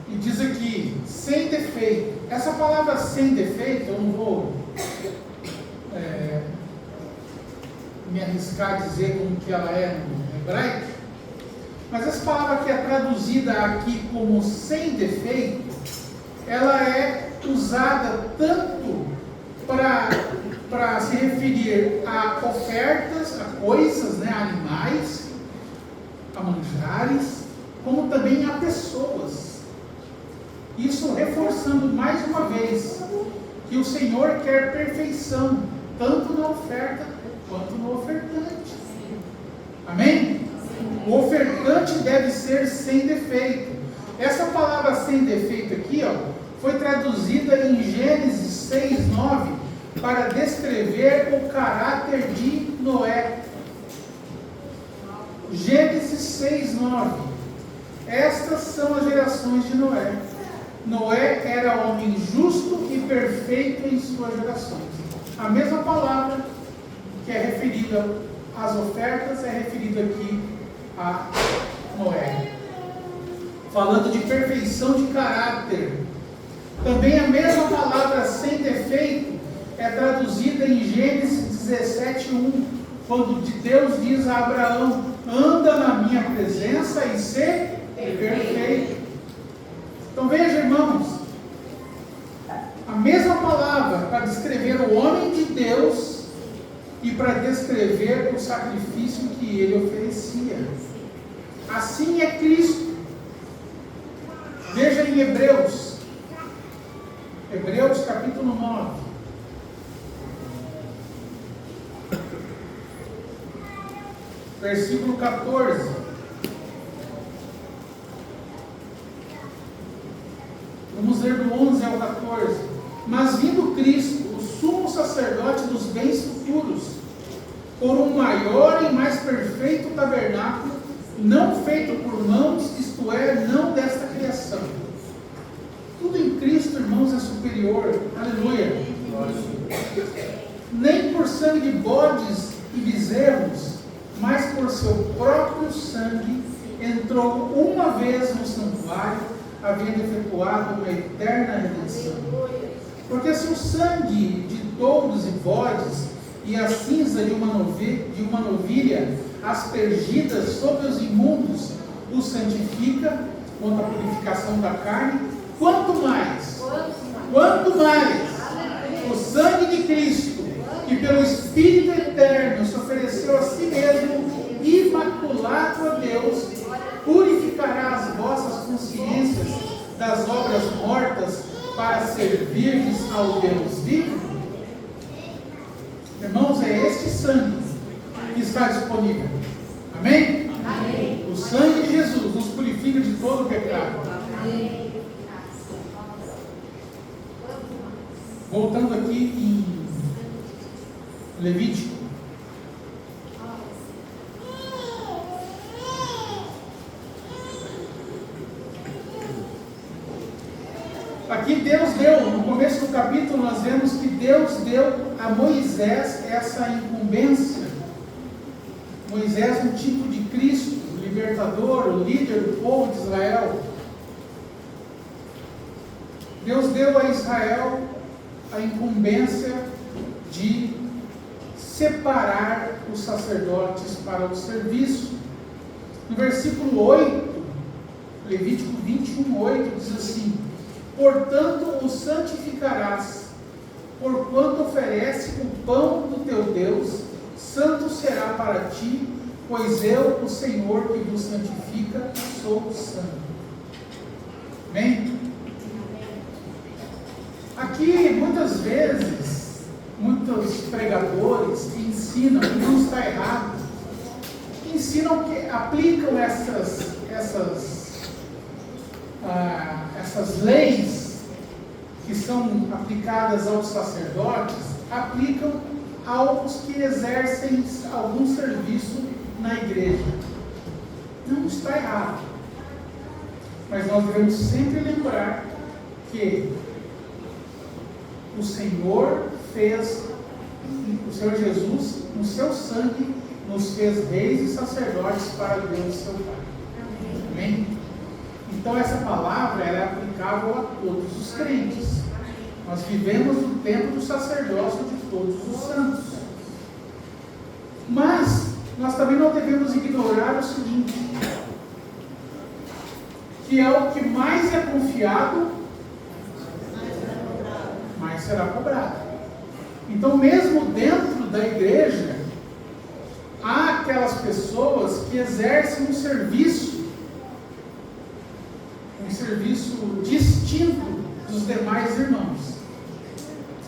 E diz aqui, sem defeito. Essa palavra sem defeito, eu não vou me arriscar a dizer como que ela é no hebraico, mas essa palavra que é traduzida aqui como sem defeito, ela é usada tanto para se referir a ofertas, a coisas, né, a animais, a manjares, como também a pessoas. Isso reforçando mais uma vez que o Senhor quer perfeição, tanto na oferta quanto no ofertante. Amém? O ofertante deve ser sem defeito. Essa palavra sem defeito aqui, ó, foi traduzida em Gênesis 6:9 para descrever o caráter de Noé. Gênesis 6:9. Estas são as gerações de Noé. Noé era homem justo e perfeito em suas gerações. A mesma palavra que é referida às ofertas é referida aqui a Noé. Falando de perfeição de caráter. Também a mesma palavra sem defeito é traduzida em Gênesis 17:1, quando Deus diz a Abraão: anda na minha presença e ser perfeito. Então veja, irmãos, a mesma palavra para descrever o homem de Deus e para descrever o sacrifício que ele oferecia. Assim é Cristo. Veja em Hebreus capítulo 9. Versículo 14. Vamos ler do 11 ao 14. Mas vindo Cristo, o sumo sacerdote dos bens futuros, por um maior e mais perfeito tabernáculo, não feito por mãos, isto é, não desta criação. Tudo em Cristo, irmãos, é superior. Aleluia. Nem por sangue de bodes e bezerros, mas por seu próprio sangue entrou uma vez no santuário, havendo efetuado uma eterna redenção. Porque se o sangue de touros e bodes e a cinza de uma novilha aspergidas sobre os imundos os santifica, quanto à purificação da carne, quanto mais o sangue de Cristo, que pelo Espírito Eterno se ofereceu a si mesmo imaculado a Deus, purificará as vossas consciências das obras mortas para servirdes ao Deus vivo. Irmãos, é este sangue que está disponível. Amém? Amém. O sangue de Jesus nos purifica de todo o pecado. Amém. Voltando aqui em Levítico. Aqui Deus deu, no começo do capítulo nós vemos que Deus deu a Moisés essa incumbência. Moisés, um tipo de Cristo, o libertador, o líder do povo de Israel. Deus deu a Israel a incumbência de separar os sacerdotes para o serviço. No versículo 8, Levítico 21:8 diz assim: portanto, o santificarás, porquanto oferece o pão do teu Deus, santo será para ti, pois eu, o Senhor que vos santifica, sou santo. Amém? Aqui, muitas vezes, muitos pregadores que ensinam, e não está errado, ensinam que aplicam essas leis que são aplicadas aos sacerdotes, aplicam aos que exercem algum serviço na igreja. Não está errado, mas nós devemos sempre lembrar que o Senhor Jesus, no seu sangue, nos fez reis e sacerdotes para Deus seu Pai. Amém? Então essa palavra ela é aplicável a todos os crentes. Nós vivemos no tempo do sacerdócio de todos os santos. Mas nós também não devemos ignorar o seguinte, que é o que mais é confiado, mais será cobrado. Então, mesmo dentro da igreja, há aquelas pessoas que exercem um serviço distinto dos demais irmãos,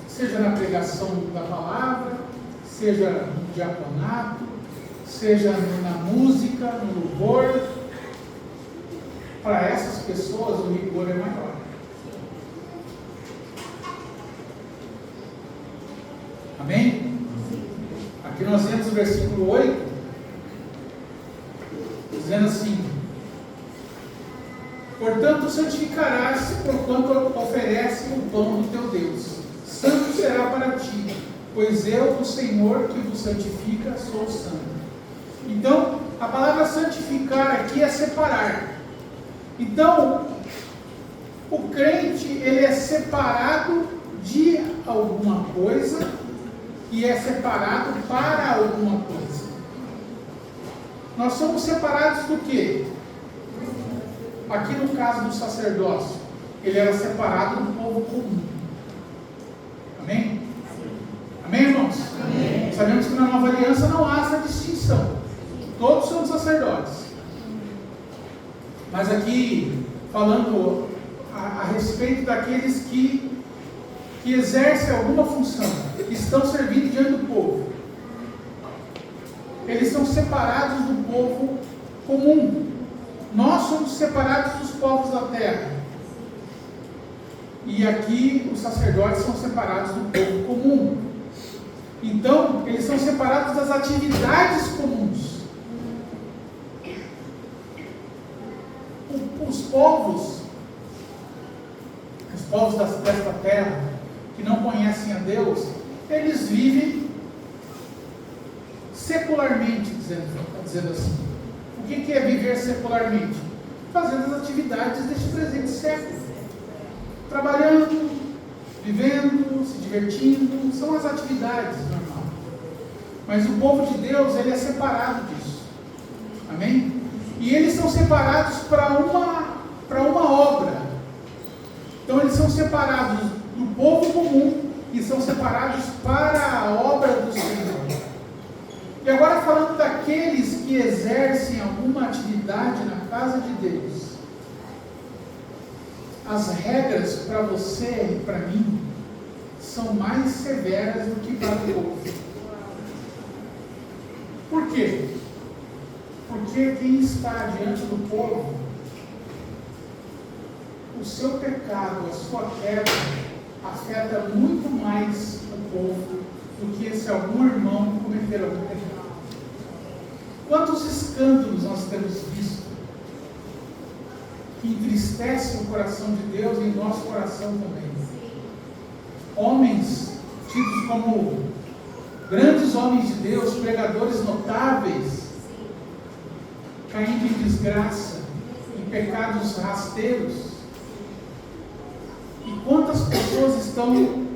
seja na pregação da palavra, seja no diaconato, seja na música, no louvor. Para essas pessoas o rigor é maior. Amém? Aqui nós vemos o versículo 8, dizendo assim: portanto santificarás, porquanto oferece o pão do teu Deus, santo será para ti, pois eu, o Senhor que vos santifica, sou santo. Então, a palavra santificar aqui é separar. Então, o crente, ele é separado de alguma coisa e é separado para alguma coisa. Nós somos separados do quê? Aqui no caso do sacerdócio, ele era separado do povo comum. Amém? Amém, irmãos? Amém. Sabemos que na nova aliança não há essa distinção. Todos são sacerdotes. Mas aqui, falando a respeito daqueles que exercem alguma função, que estão servindo diante do povo, eles são separados do povo comum. Nós somos separados dos povos da terra. E aqui os sacerdotes são separados do povo comum. Então, eles são separados das atividades comuns. Os povos desta terra, que não conhecem a Deus, eles vivem secularmente, dizendo assim. O que é viver secularmente? Fazendo as atividades deste presente século. Trabalhando, vivendo, se divertindo, são as atividades normais. Mas o povo de Deus, ele é separado disso. Amém? E eles são separados para uma obra. Então eles são separados do povo comum e são separados para a obra do Senhor. E agora falando daqueles que exercem alguma atividade na casa de Deus. As regras para você e para mim são mais severas do que para o povo. Por quê? Porque quem está diante do povo, o seu pecado, a sua queda, afeta muito mais o povo do que se algum irmão cometer algum pecado. Quantos escândalos nós temos visto que entristecem o coração de Deus e o nosso coração também. Homens tidos como grandes homens de Deus, pregadores notáveis, caindo em desgraça, em pecados rasteiros. E quantas pessoas estão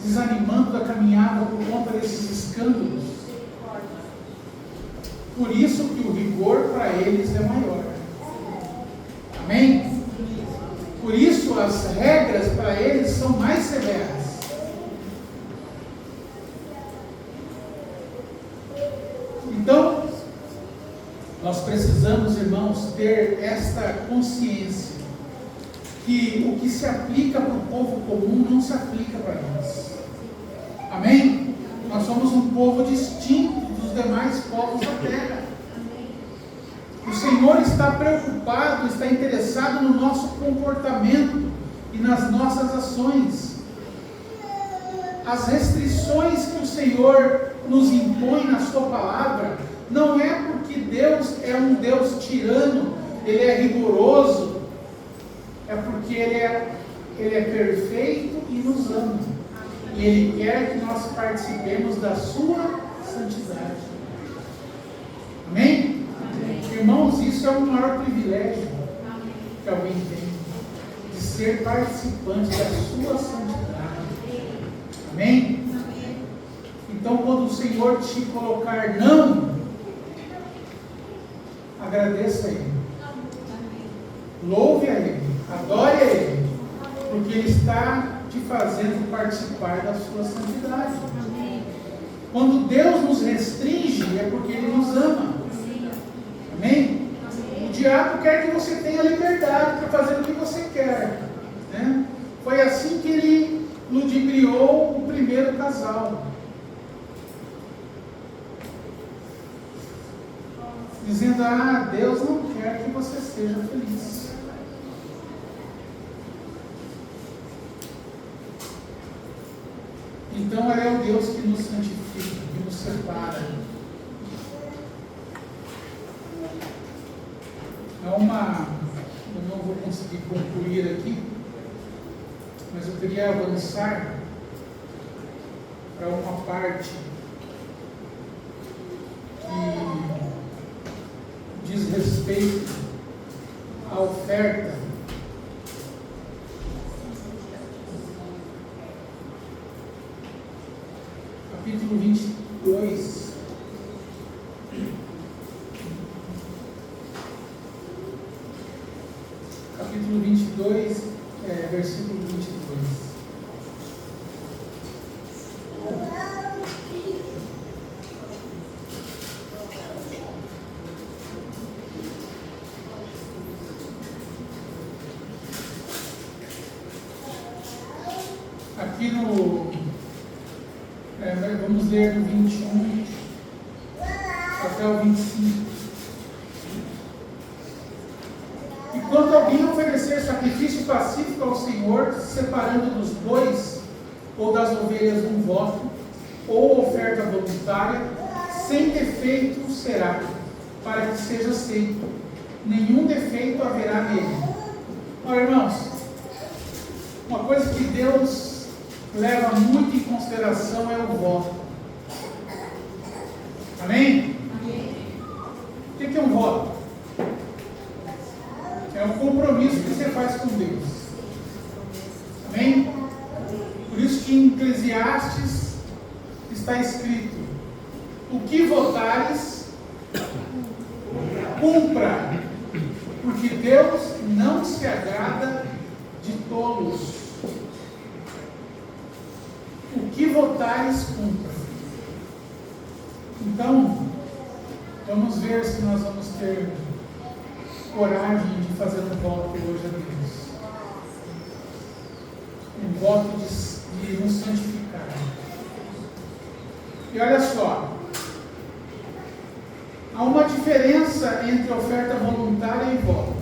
desanimando da caminhada por conta desses escândalos? Por isso que o rigor para eles é maior. Amém? Por isso as regras para eles são mais severas. Então, nós precisamos, irmãos, ter esta consciência que o que se aplica para o povo comum não se aplica para nós. Amém? Nós somos um povo distinto dos demais povos da terra. O Senhor está preocupado, está interessado no nosso comportamento e nas nossas ações. As restrições que o Senhor nos impõe na sua palavra, não é porque Deus é um Deus tirano, Ele é rigoroso, é porque Ele é perfeito e nos ama. E Ele quer que nós participemos da sua santidade. Amém? Amém. Irmãos, isso é o maior privilégio que alguém tem, de ser participante da sua santidade. Amém? Então, quando o Senhor te colocar não, agradeça a Ele. Louve a Ele. Adore a Ele. Porque Ele está te fazendo participar da sua santidade. Quando Deus nos restringe, é porque Ele nos ama. Amém? O diabo quer que você tenha liberdade para fazer o que você quer. Né? Foi assim que ele ludibriou o primeiro casal. Dizendo, Deus não quer que você seja feliz. Então é o Deus que nos santifica, que nos separa. Eu não vou conseguir concluir aqui, mas eu queria avançar para uma parte que diz respeito à oferta. Capítulo 22. Capítulo 22, versículo 22. Aqui vamos ler do 21 até o 25. E quando alguém oferecer sacrifício pacífico ao Senhor, separando dos bois ou das ovelhas um voto, ou oferta voluntária, sem defeito será, para que seja aceito. Nenhum defeito haverá nele. Olha, irmãos, uma coisa que Deus leva muito em consideração é o voto. Amém? O que é um voto? É um compromisso que você faz com Deus. Amém? Por isso que em Eclesiastes está escrito: o que votares, cumpra, porque Deus não se agrada de tolos. O que votares, cumpra. Então, vamos ver se nós vamos ter coragem de fazer um voto hoje a Deus. Um voto de nos santificar. E olha só, há uma diferença entre oferta voluntária e voto.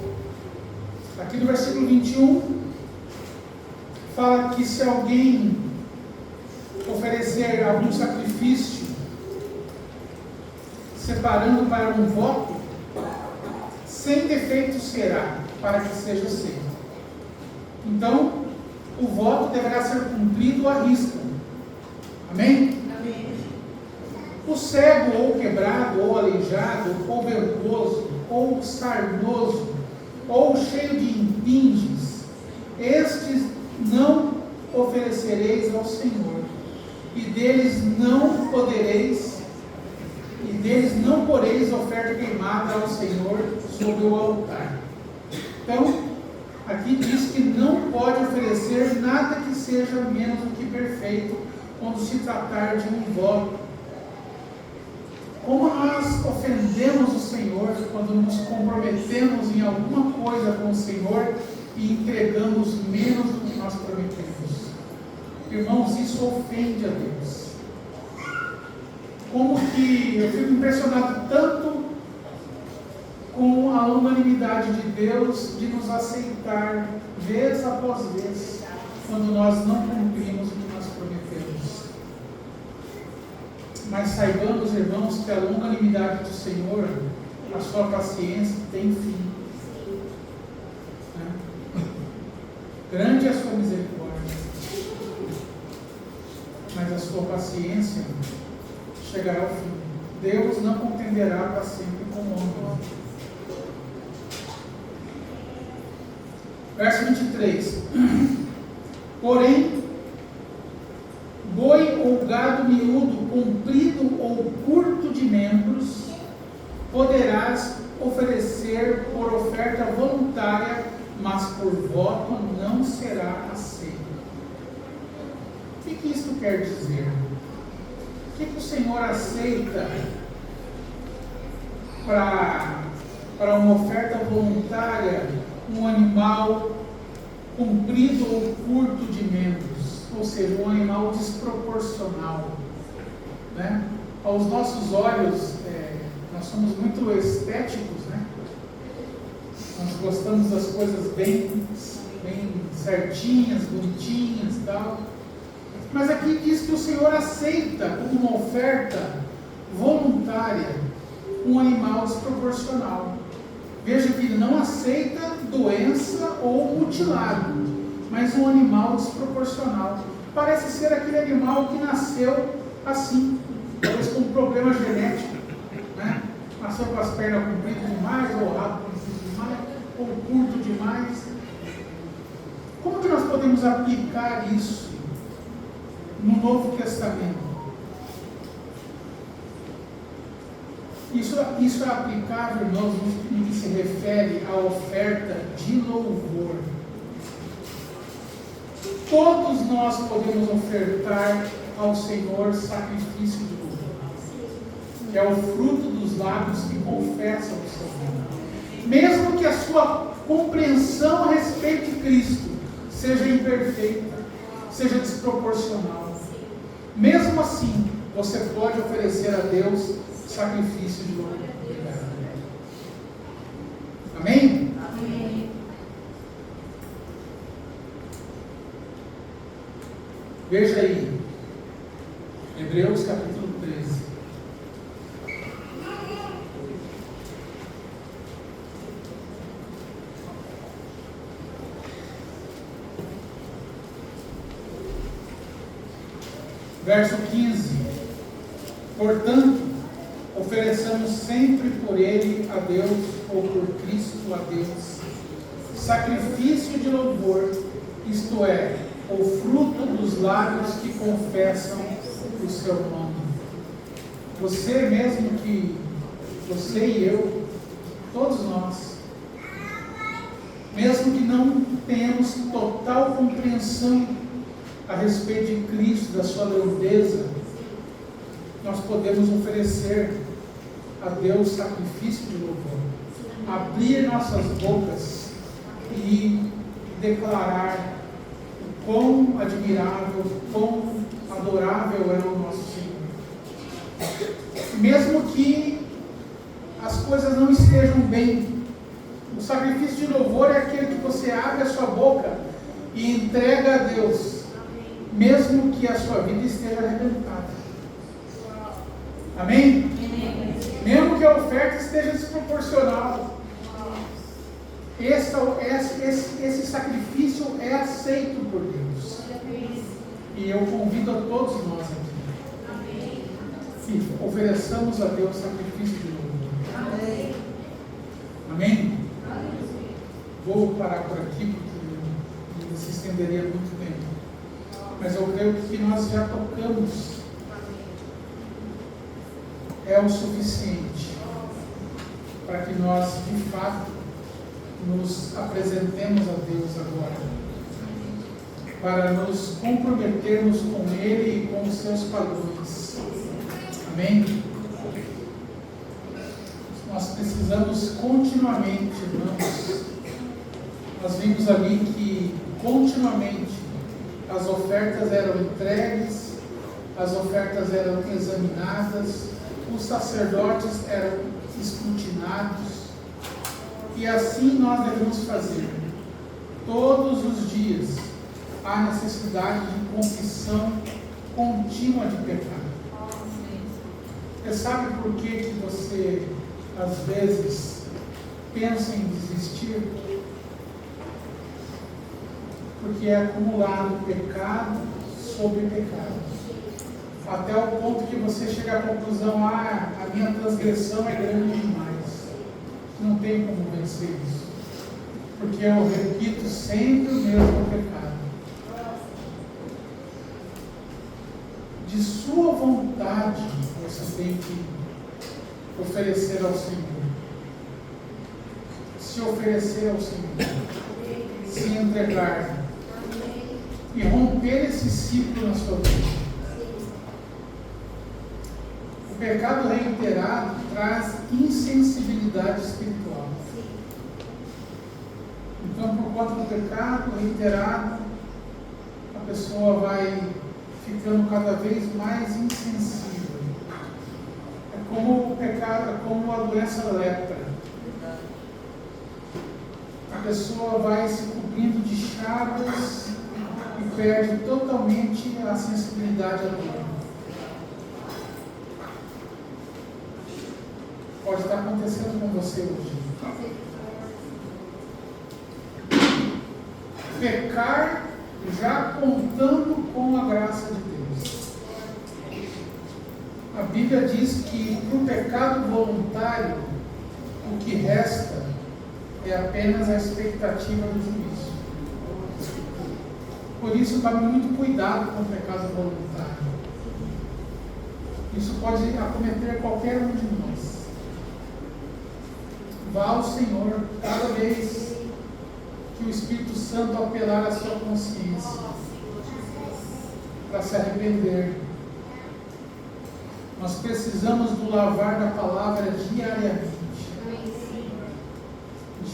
Aqui no versículo 21, fala que se alguém oferecer algum sacrifício, separando para um voto, sem defeito será, para que seja aceito. Então, o voto deverá ser cumprido à risca. Amém? Amém. O cego, ou quebrado, ou aleijado, ou vergoso, ou sarnoso, ou cheio de impinges, estes não oferecereis ao Senhor, e deles não poreis oferta queimada ao Senhor sobre o altar. Então, aqui diz que não pode oferecer nada que seja menos do que perfeito quando se tratar de um voto. Como nós ofendemos o Senhor quando nos comprometemos em alguma coisa com o Senhor e entregamos menos do que nós prometemos. Irmãos, isso ofende a Deus. Como que eu fico impressionado tanto com a longanimidade de Deus de nos aceitar vez após vez quando nós não cumprimos o que nós prometemos. Mas saibamos, irmãos, que a longanimidade do Senhor, a sua paciência tem fim. Grande é a sua misericórdia, mas a sua paciência chegará ao fim. Deus não contenderá para sempre com o homem. Verso 23. Porém, boi ou gado miúdo, comprido ou curto de membros, poderás oferecer por oferta voluntária, mas por voto não será aceito. O que isso quer dizer? O que o Senhor aceita para uma oferta voluntária, um animal comprido ou curto de membros, ou seja, um animal desproporcional, né? Aos nossos olhos, nós somos muito estéticos, né? Nós gostamos das coisas bem certinhas, bonitinhas e tal. Mas aqui diz que o Senhor aceita como uma oferta voluntária um animal desproporcional. Veja que ele não aceita doença ou mutilado, mas um animal desproporcional. Parece ser aquele animal que nasceu assim, talvez com um problema genético, né? Nasceu com as pernas compridas demais, ou o rabo comprido demais, ou curto demais. Como que nós podemos aplicar isso no Novo Testamento? Isso é aplicável, irmãos, no que se refere à oferta de louvor. Todos nós podemos ofertar ao Senhor sacrifício de louvor, que é o fruto dos lábios que confessam o seu nome. Mesmo que a sua compreensão a respeito de Cristo seja imperfeita, seja desproporcional, mesmo assim, você pode oferecer a Deus sacrifício de louvor. Amém? Amém. Veja aí, Hebreus capítulo 13. Verso 15. Portanto, ofereçamos sempre por Ele a Deus, ou por Cristo a Deus, sacrifício de louvor, isto é, o fruto dos lábios que confessam o seu nome. Você mesmo que, você e eu, todos nós, mesmo que não tenhamos total compreensão a respeito de Cristo, da sua grandeza, nós podemos oferecer a Deus sacrifício de louvor, abrir nossas bocas e declarar o quão admirável, quão adorável é o nosso Senhor. Mesmo que as coisas não estejam bem, o sacrifício de louvor é aquele que você abre a sua boca e entrega a Deus, mesmo que a sua vida esteja arrebentada. Amém? Mesmo que a oferta esteja desproporcional, esse sacrifício é aceito por Deus. E eu convido a todos nós aqui que ofereçamos a Deus sacrifício de louvor. Amém? Vou parar por aqui porque se estenderia muito tempo. Mas eu creio que nós já tocamos é o suficiente para que nós, de fato, nos apresentemos a Deus agora, para nos comprometermos com Ele e com os seus padrões. Amém? Nós precisamos continuamente, irmãos. Nós vimos ali que continuamente as ofertas eram entregues, as ofertas eram examinadas, os sacerdotes eram escrutinados, e assim nós devemos fazer. Todos os dias há necessidade de confissão contínua de pecado. Você sabe por que você, às vezes, pensa em desistir? Porque é acumulado pecado sobre pecado, até o ponto que você chega à conclusão: a minha transgressão é grande demais, não tem como vencer isso, porque eu repito sempre o mesmo pecado. De sua vontade você tem que oferecer ao Senhor, se oferecer ao Senhor, se entregar e romper esse ciclo na sua vida. O pecado reiterado traz insensibilidade espiritual. Então, por conta do pecado reiterado, a pessoa vai ficando cada vez mais insensível. É como o pecado, é como a doença lepra. A pessoa vai se cobrindo de chagas e perde totalmente a sensibilidade à dor. Pode estar acontecendo com você hoje. Pecar já contando com a graça de Deus. A Bíblia diz que para o pecado voluntário, o que resta é apenas a expectativa do juízo. Por isso, tome muito cuidado com o pecado voluntário. Isso pode acometer qualquer um de nós. Vá ao Senhor cada vez que o Espírito Santo apelar à sua consciência para se arrepender. Nós precisamos do lavar da palavra diariamente.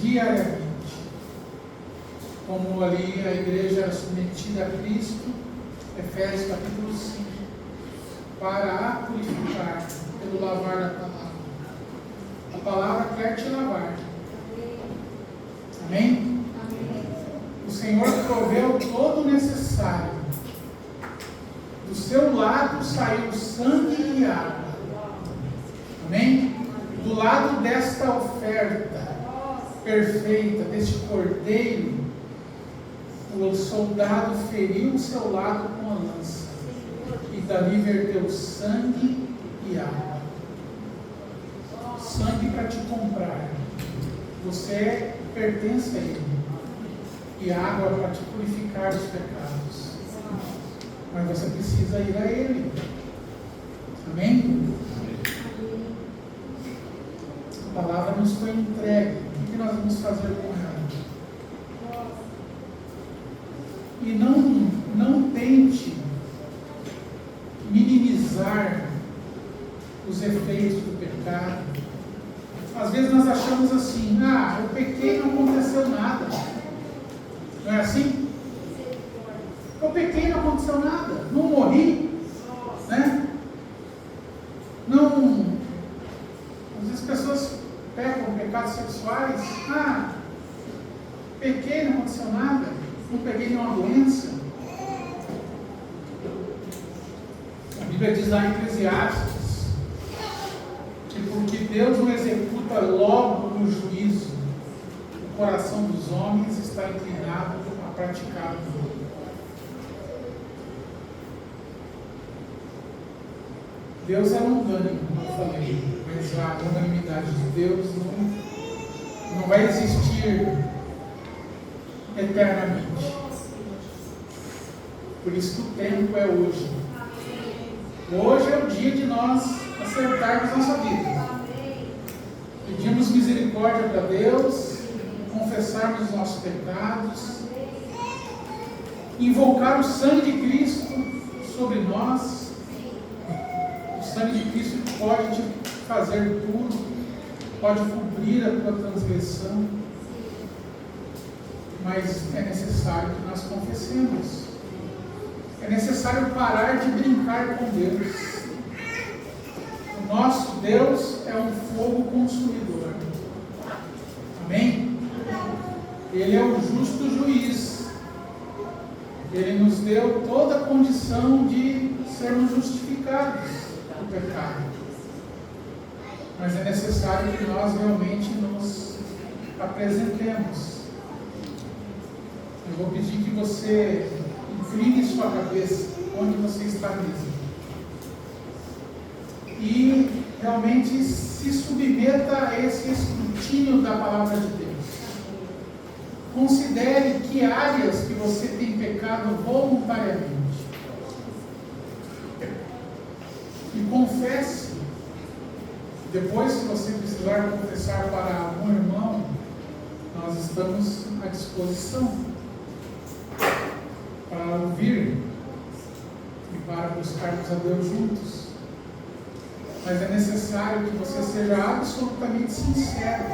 Diariamente. Como ali a igreja era submetida a Cristo, Efésios capítulo 5, para a purificar pelo lavar da palavra. A palavra quer te lavar. Amém? O Senhor proveu todo o necessário. Do seu lado saiu sangue e água. Amém? Do lado desta oferta perfeita, deste cordeiro, o soldado feriu o seu lado com a lança, e dali verteu sangue e água. comprar. Você pertence a Ele. E água para te purificar dos pecados. Mas você precisa ir a Ele. Amém? A palavra nos foi entregue. O que nós vamos fazer com ela? E não tente minimizar os efeitos do pecado. Às vezes nós achamos assim: eu pequei e não aconteceu nada. Não é assim? Eu pequei e não aconteceu nada. Não morri. Né? Não. Às vezes as pessoas pecam pecados sexuais. Pequei e não aconteceu nada. Não peguei nenhuma doença. A Bíblia diz lá em Eclesiastes que porque Deus não executa logo o juízo, o coração dos homens está inclinado a praticar o mal. Deus é longânimo, como eu falei, mas a longanimidade de Deus não vai existir eternamente. Por isso que o tempo é hoje. Hoje é o dia de nós acertarmos nossa vida. Pedimos misericórdia para Deus, confessarmos os nossos pecados, invocar o sangue de Cristo sobre nós. O sangue de Cristo pode te fazer tudo, pode cobrir a tua transgressão, mas é necessário que nós confessemos. É necessário parar de brincar com Deus. O nosso Deus é um fogo consumidor. Amém? Ele é o justo juiz. Ele nos deu toda a condição de sermos justificados do pecado. Mas é necessário que nós realmente nos apresentemos. Eu vou pedir que você incline sua cabeça onde você está mesmo. E realmente se submeta a esse escrutínio da palavra de Deus. Considere que áreas que você tem pecado voluntariamente. E confesse. Depois, se você precisar confessar para um irmão, nós estamos à disposição para ouvir e para buscarmos a Deus juntos. Mas é necessário que você seja absolutamente sincero,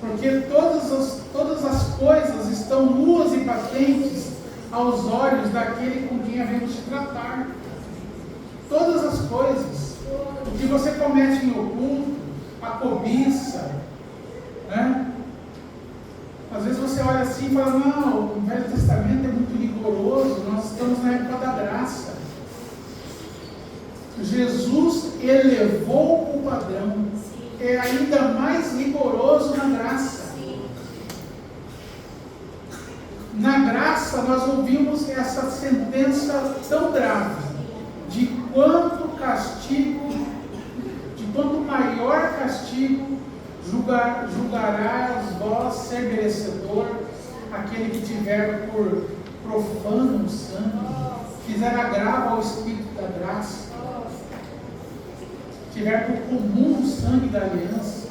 porque todas as coisas estão nuas e patentes aos olhos daquele com quem havemos de tratar. Todas as coisas. O que você comete em oculto, a cobiça, né? Às vezes você olha assim e fala: não, o Velho Testamento é muito rigoroso, nós estamos na época da graça. Jesus elevou o padrão, é ainda mais rigoroso na graça. Na graça nós ouvimos essa sentença tão grave, de quanto maior castigo julgarás vós ser merecedor aquele que tiver por profano o sangue, fizer agravo ao Espírito da graça, tiver por comum o sangue da aliança.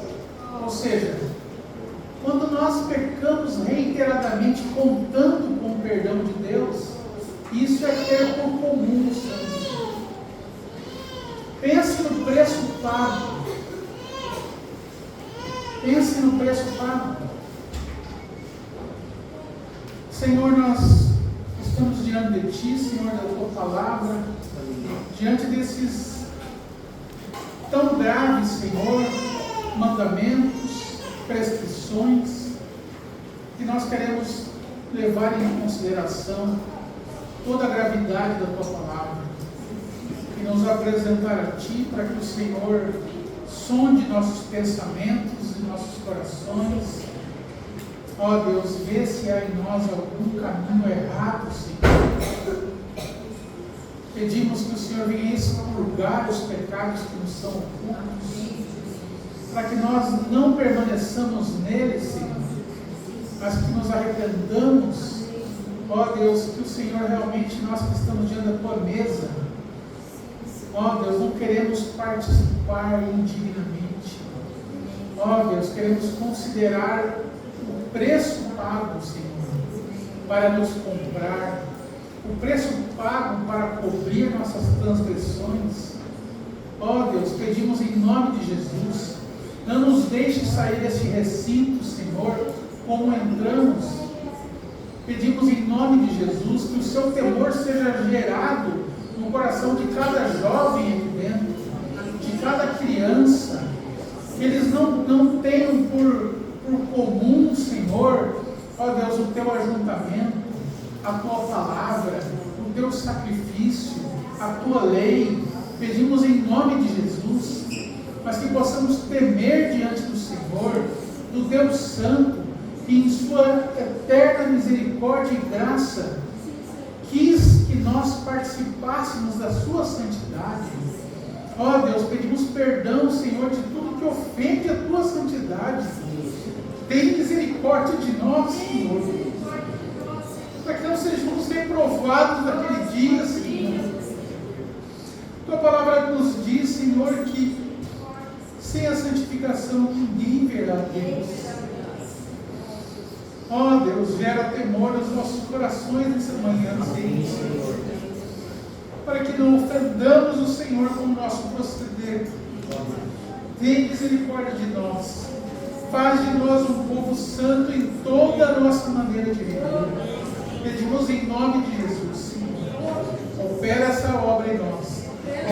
Ou seja, quando nós pecamos reiteradamente contando com o perdão de Deus, isso é ter por comum o sangue. Pense no preço pago. Pense no preço pago. Senhor, nós estamos diante de Ti, Senhor, da Tua palavra, diante desses tão graves, Senhor, mandamentos, prescrições, que nós queremos levar em consideração toda a gravidade da Tua palavra e nos apresentar a Ti para que o Senhor sonde nossos pensamentos e nossos corações. Ó Deus, vê se há em nós algum caminho errado, Senhor. Pedimos que o Senhor venha expurgar os pecados que nos são ocultos, para que nós não permaneçamos nele, Senhor, mas que nos arrependamos, ó Deus, que o Senhor realmente, nós que estamos diante da tua mesa, ó Deus, não queremos participar indignamente, ó Deus, queremos considerar o preço pago, Senhor, para nos comprar, o preço pago para cobrir nossas transgressões. Ó Deus, pedimos em nome de Jesus, não nos deixe sair desse recinto, Senhor, como entramos. Pedimos em nome de Jesus que o seu temor seja gerado no coração de cada jovem aqui dentro, de cada criança, que eles não tenham por comum, Senhor, ó Deus, o teu ajuntamento, a tua palavra, o teu sacrifício, a tua lei. Pedimos em nome de Jesus, mas que possamos temer diante do Senhor, do Deus Santo, que em sua eterna misericórdia e graça quis que nós participássemos da sua santidade. Ó Deus, pedimos perdão, Senhor, de tudo que ofende a tua santidade. Tem misericórdia de nós, Senhor, para que não sejamos reprovados naquele dia, Senhor. Tua palavra nos diz, Senhor, que sem a santificação ninguém verá Deus. Ó Deus, gera temor nos nossos corações nessa manhã, Senhor, para que não ofendamos o Senhor com o nosso proceder. Tem misericórdia de nós. Faz de nós um povo santo em toda a nossa maneira de viver. Pedimos em nome de Jesus, Senhor, opera essa obra em nós.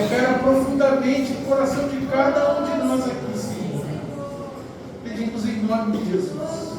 Opera profundamente o coração de cada um de nós aqui, Senhor. Pedimos em nome de Jesus.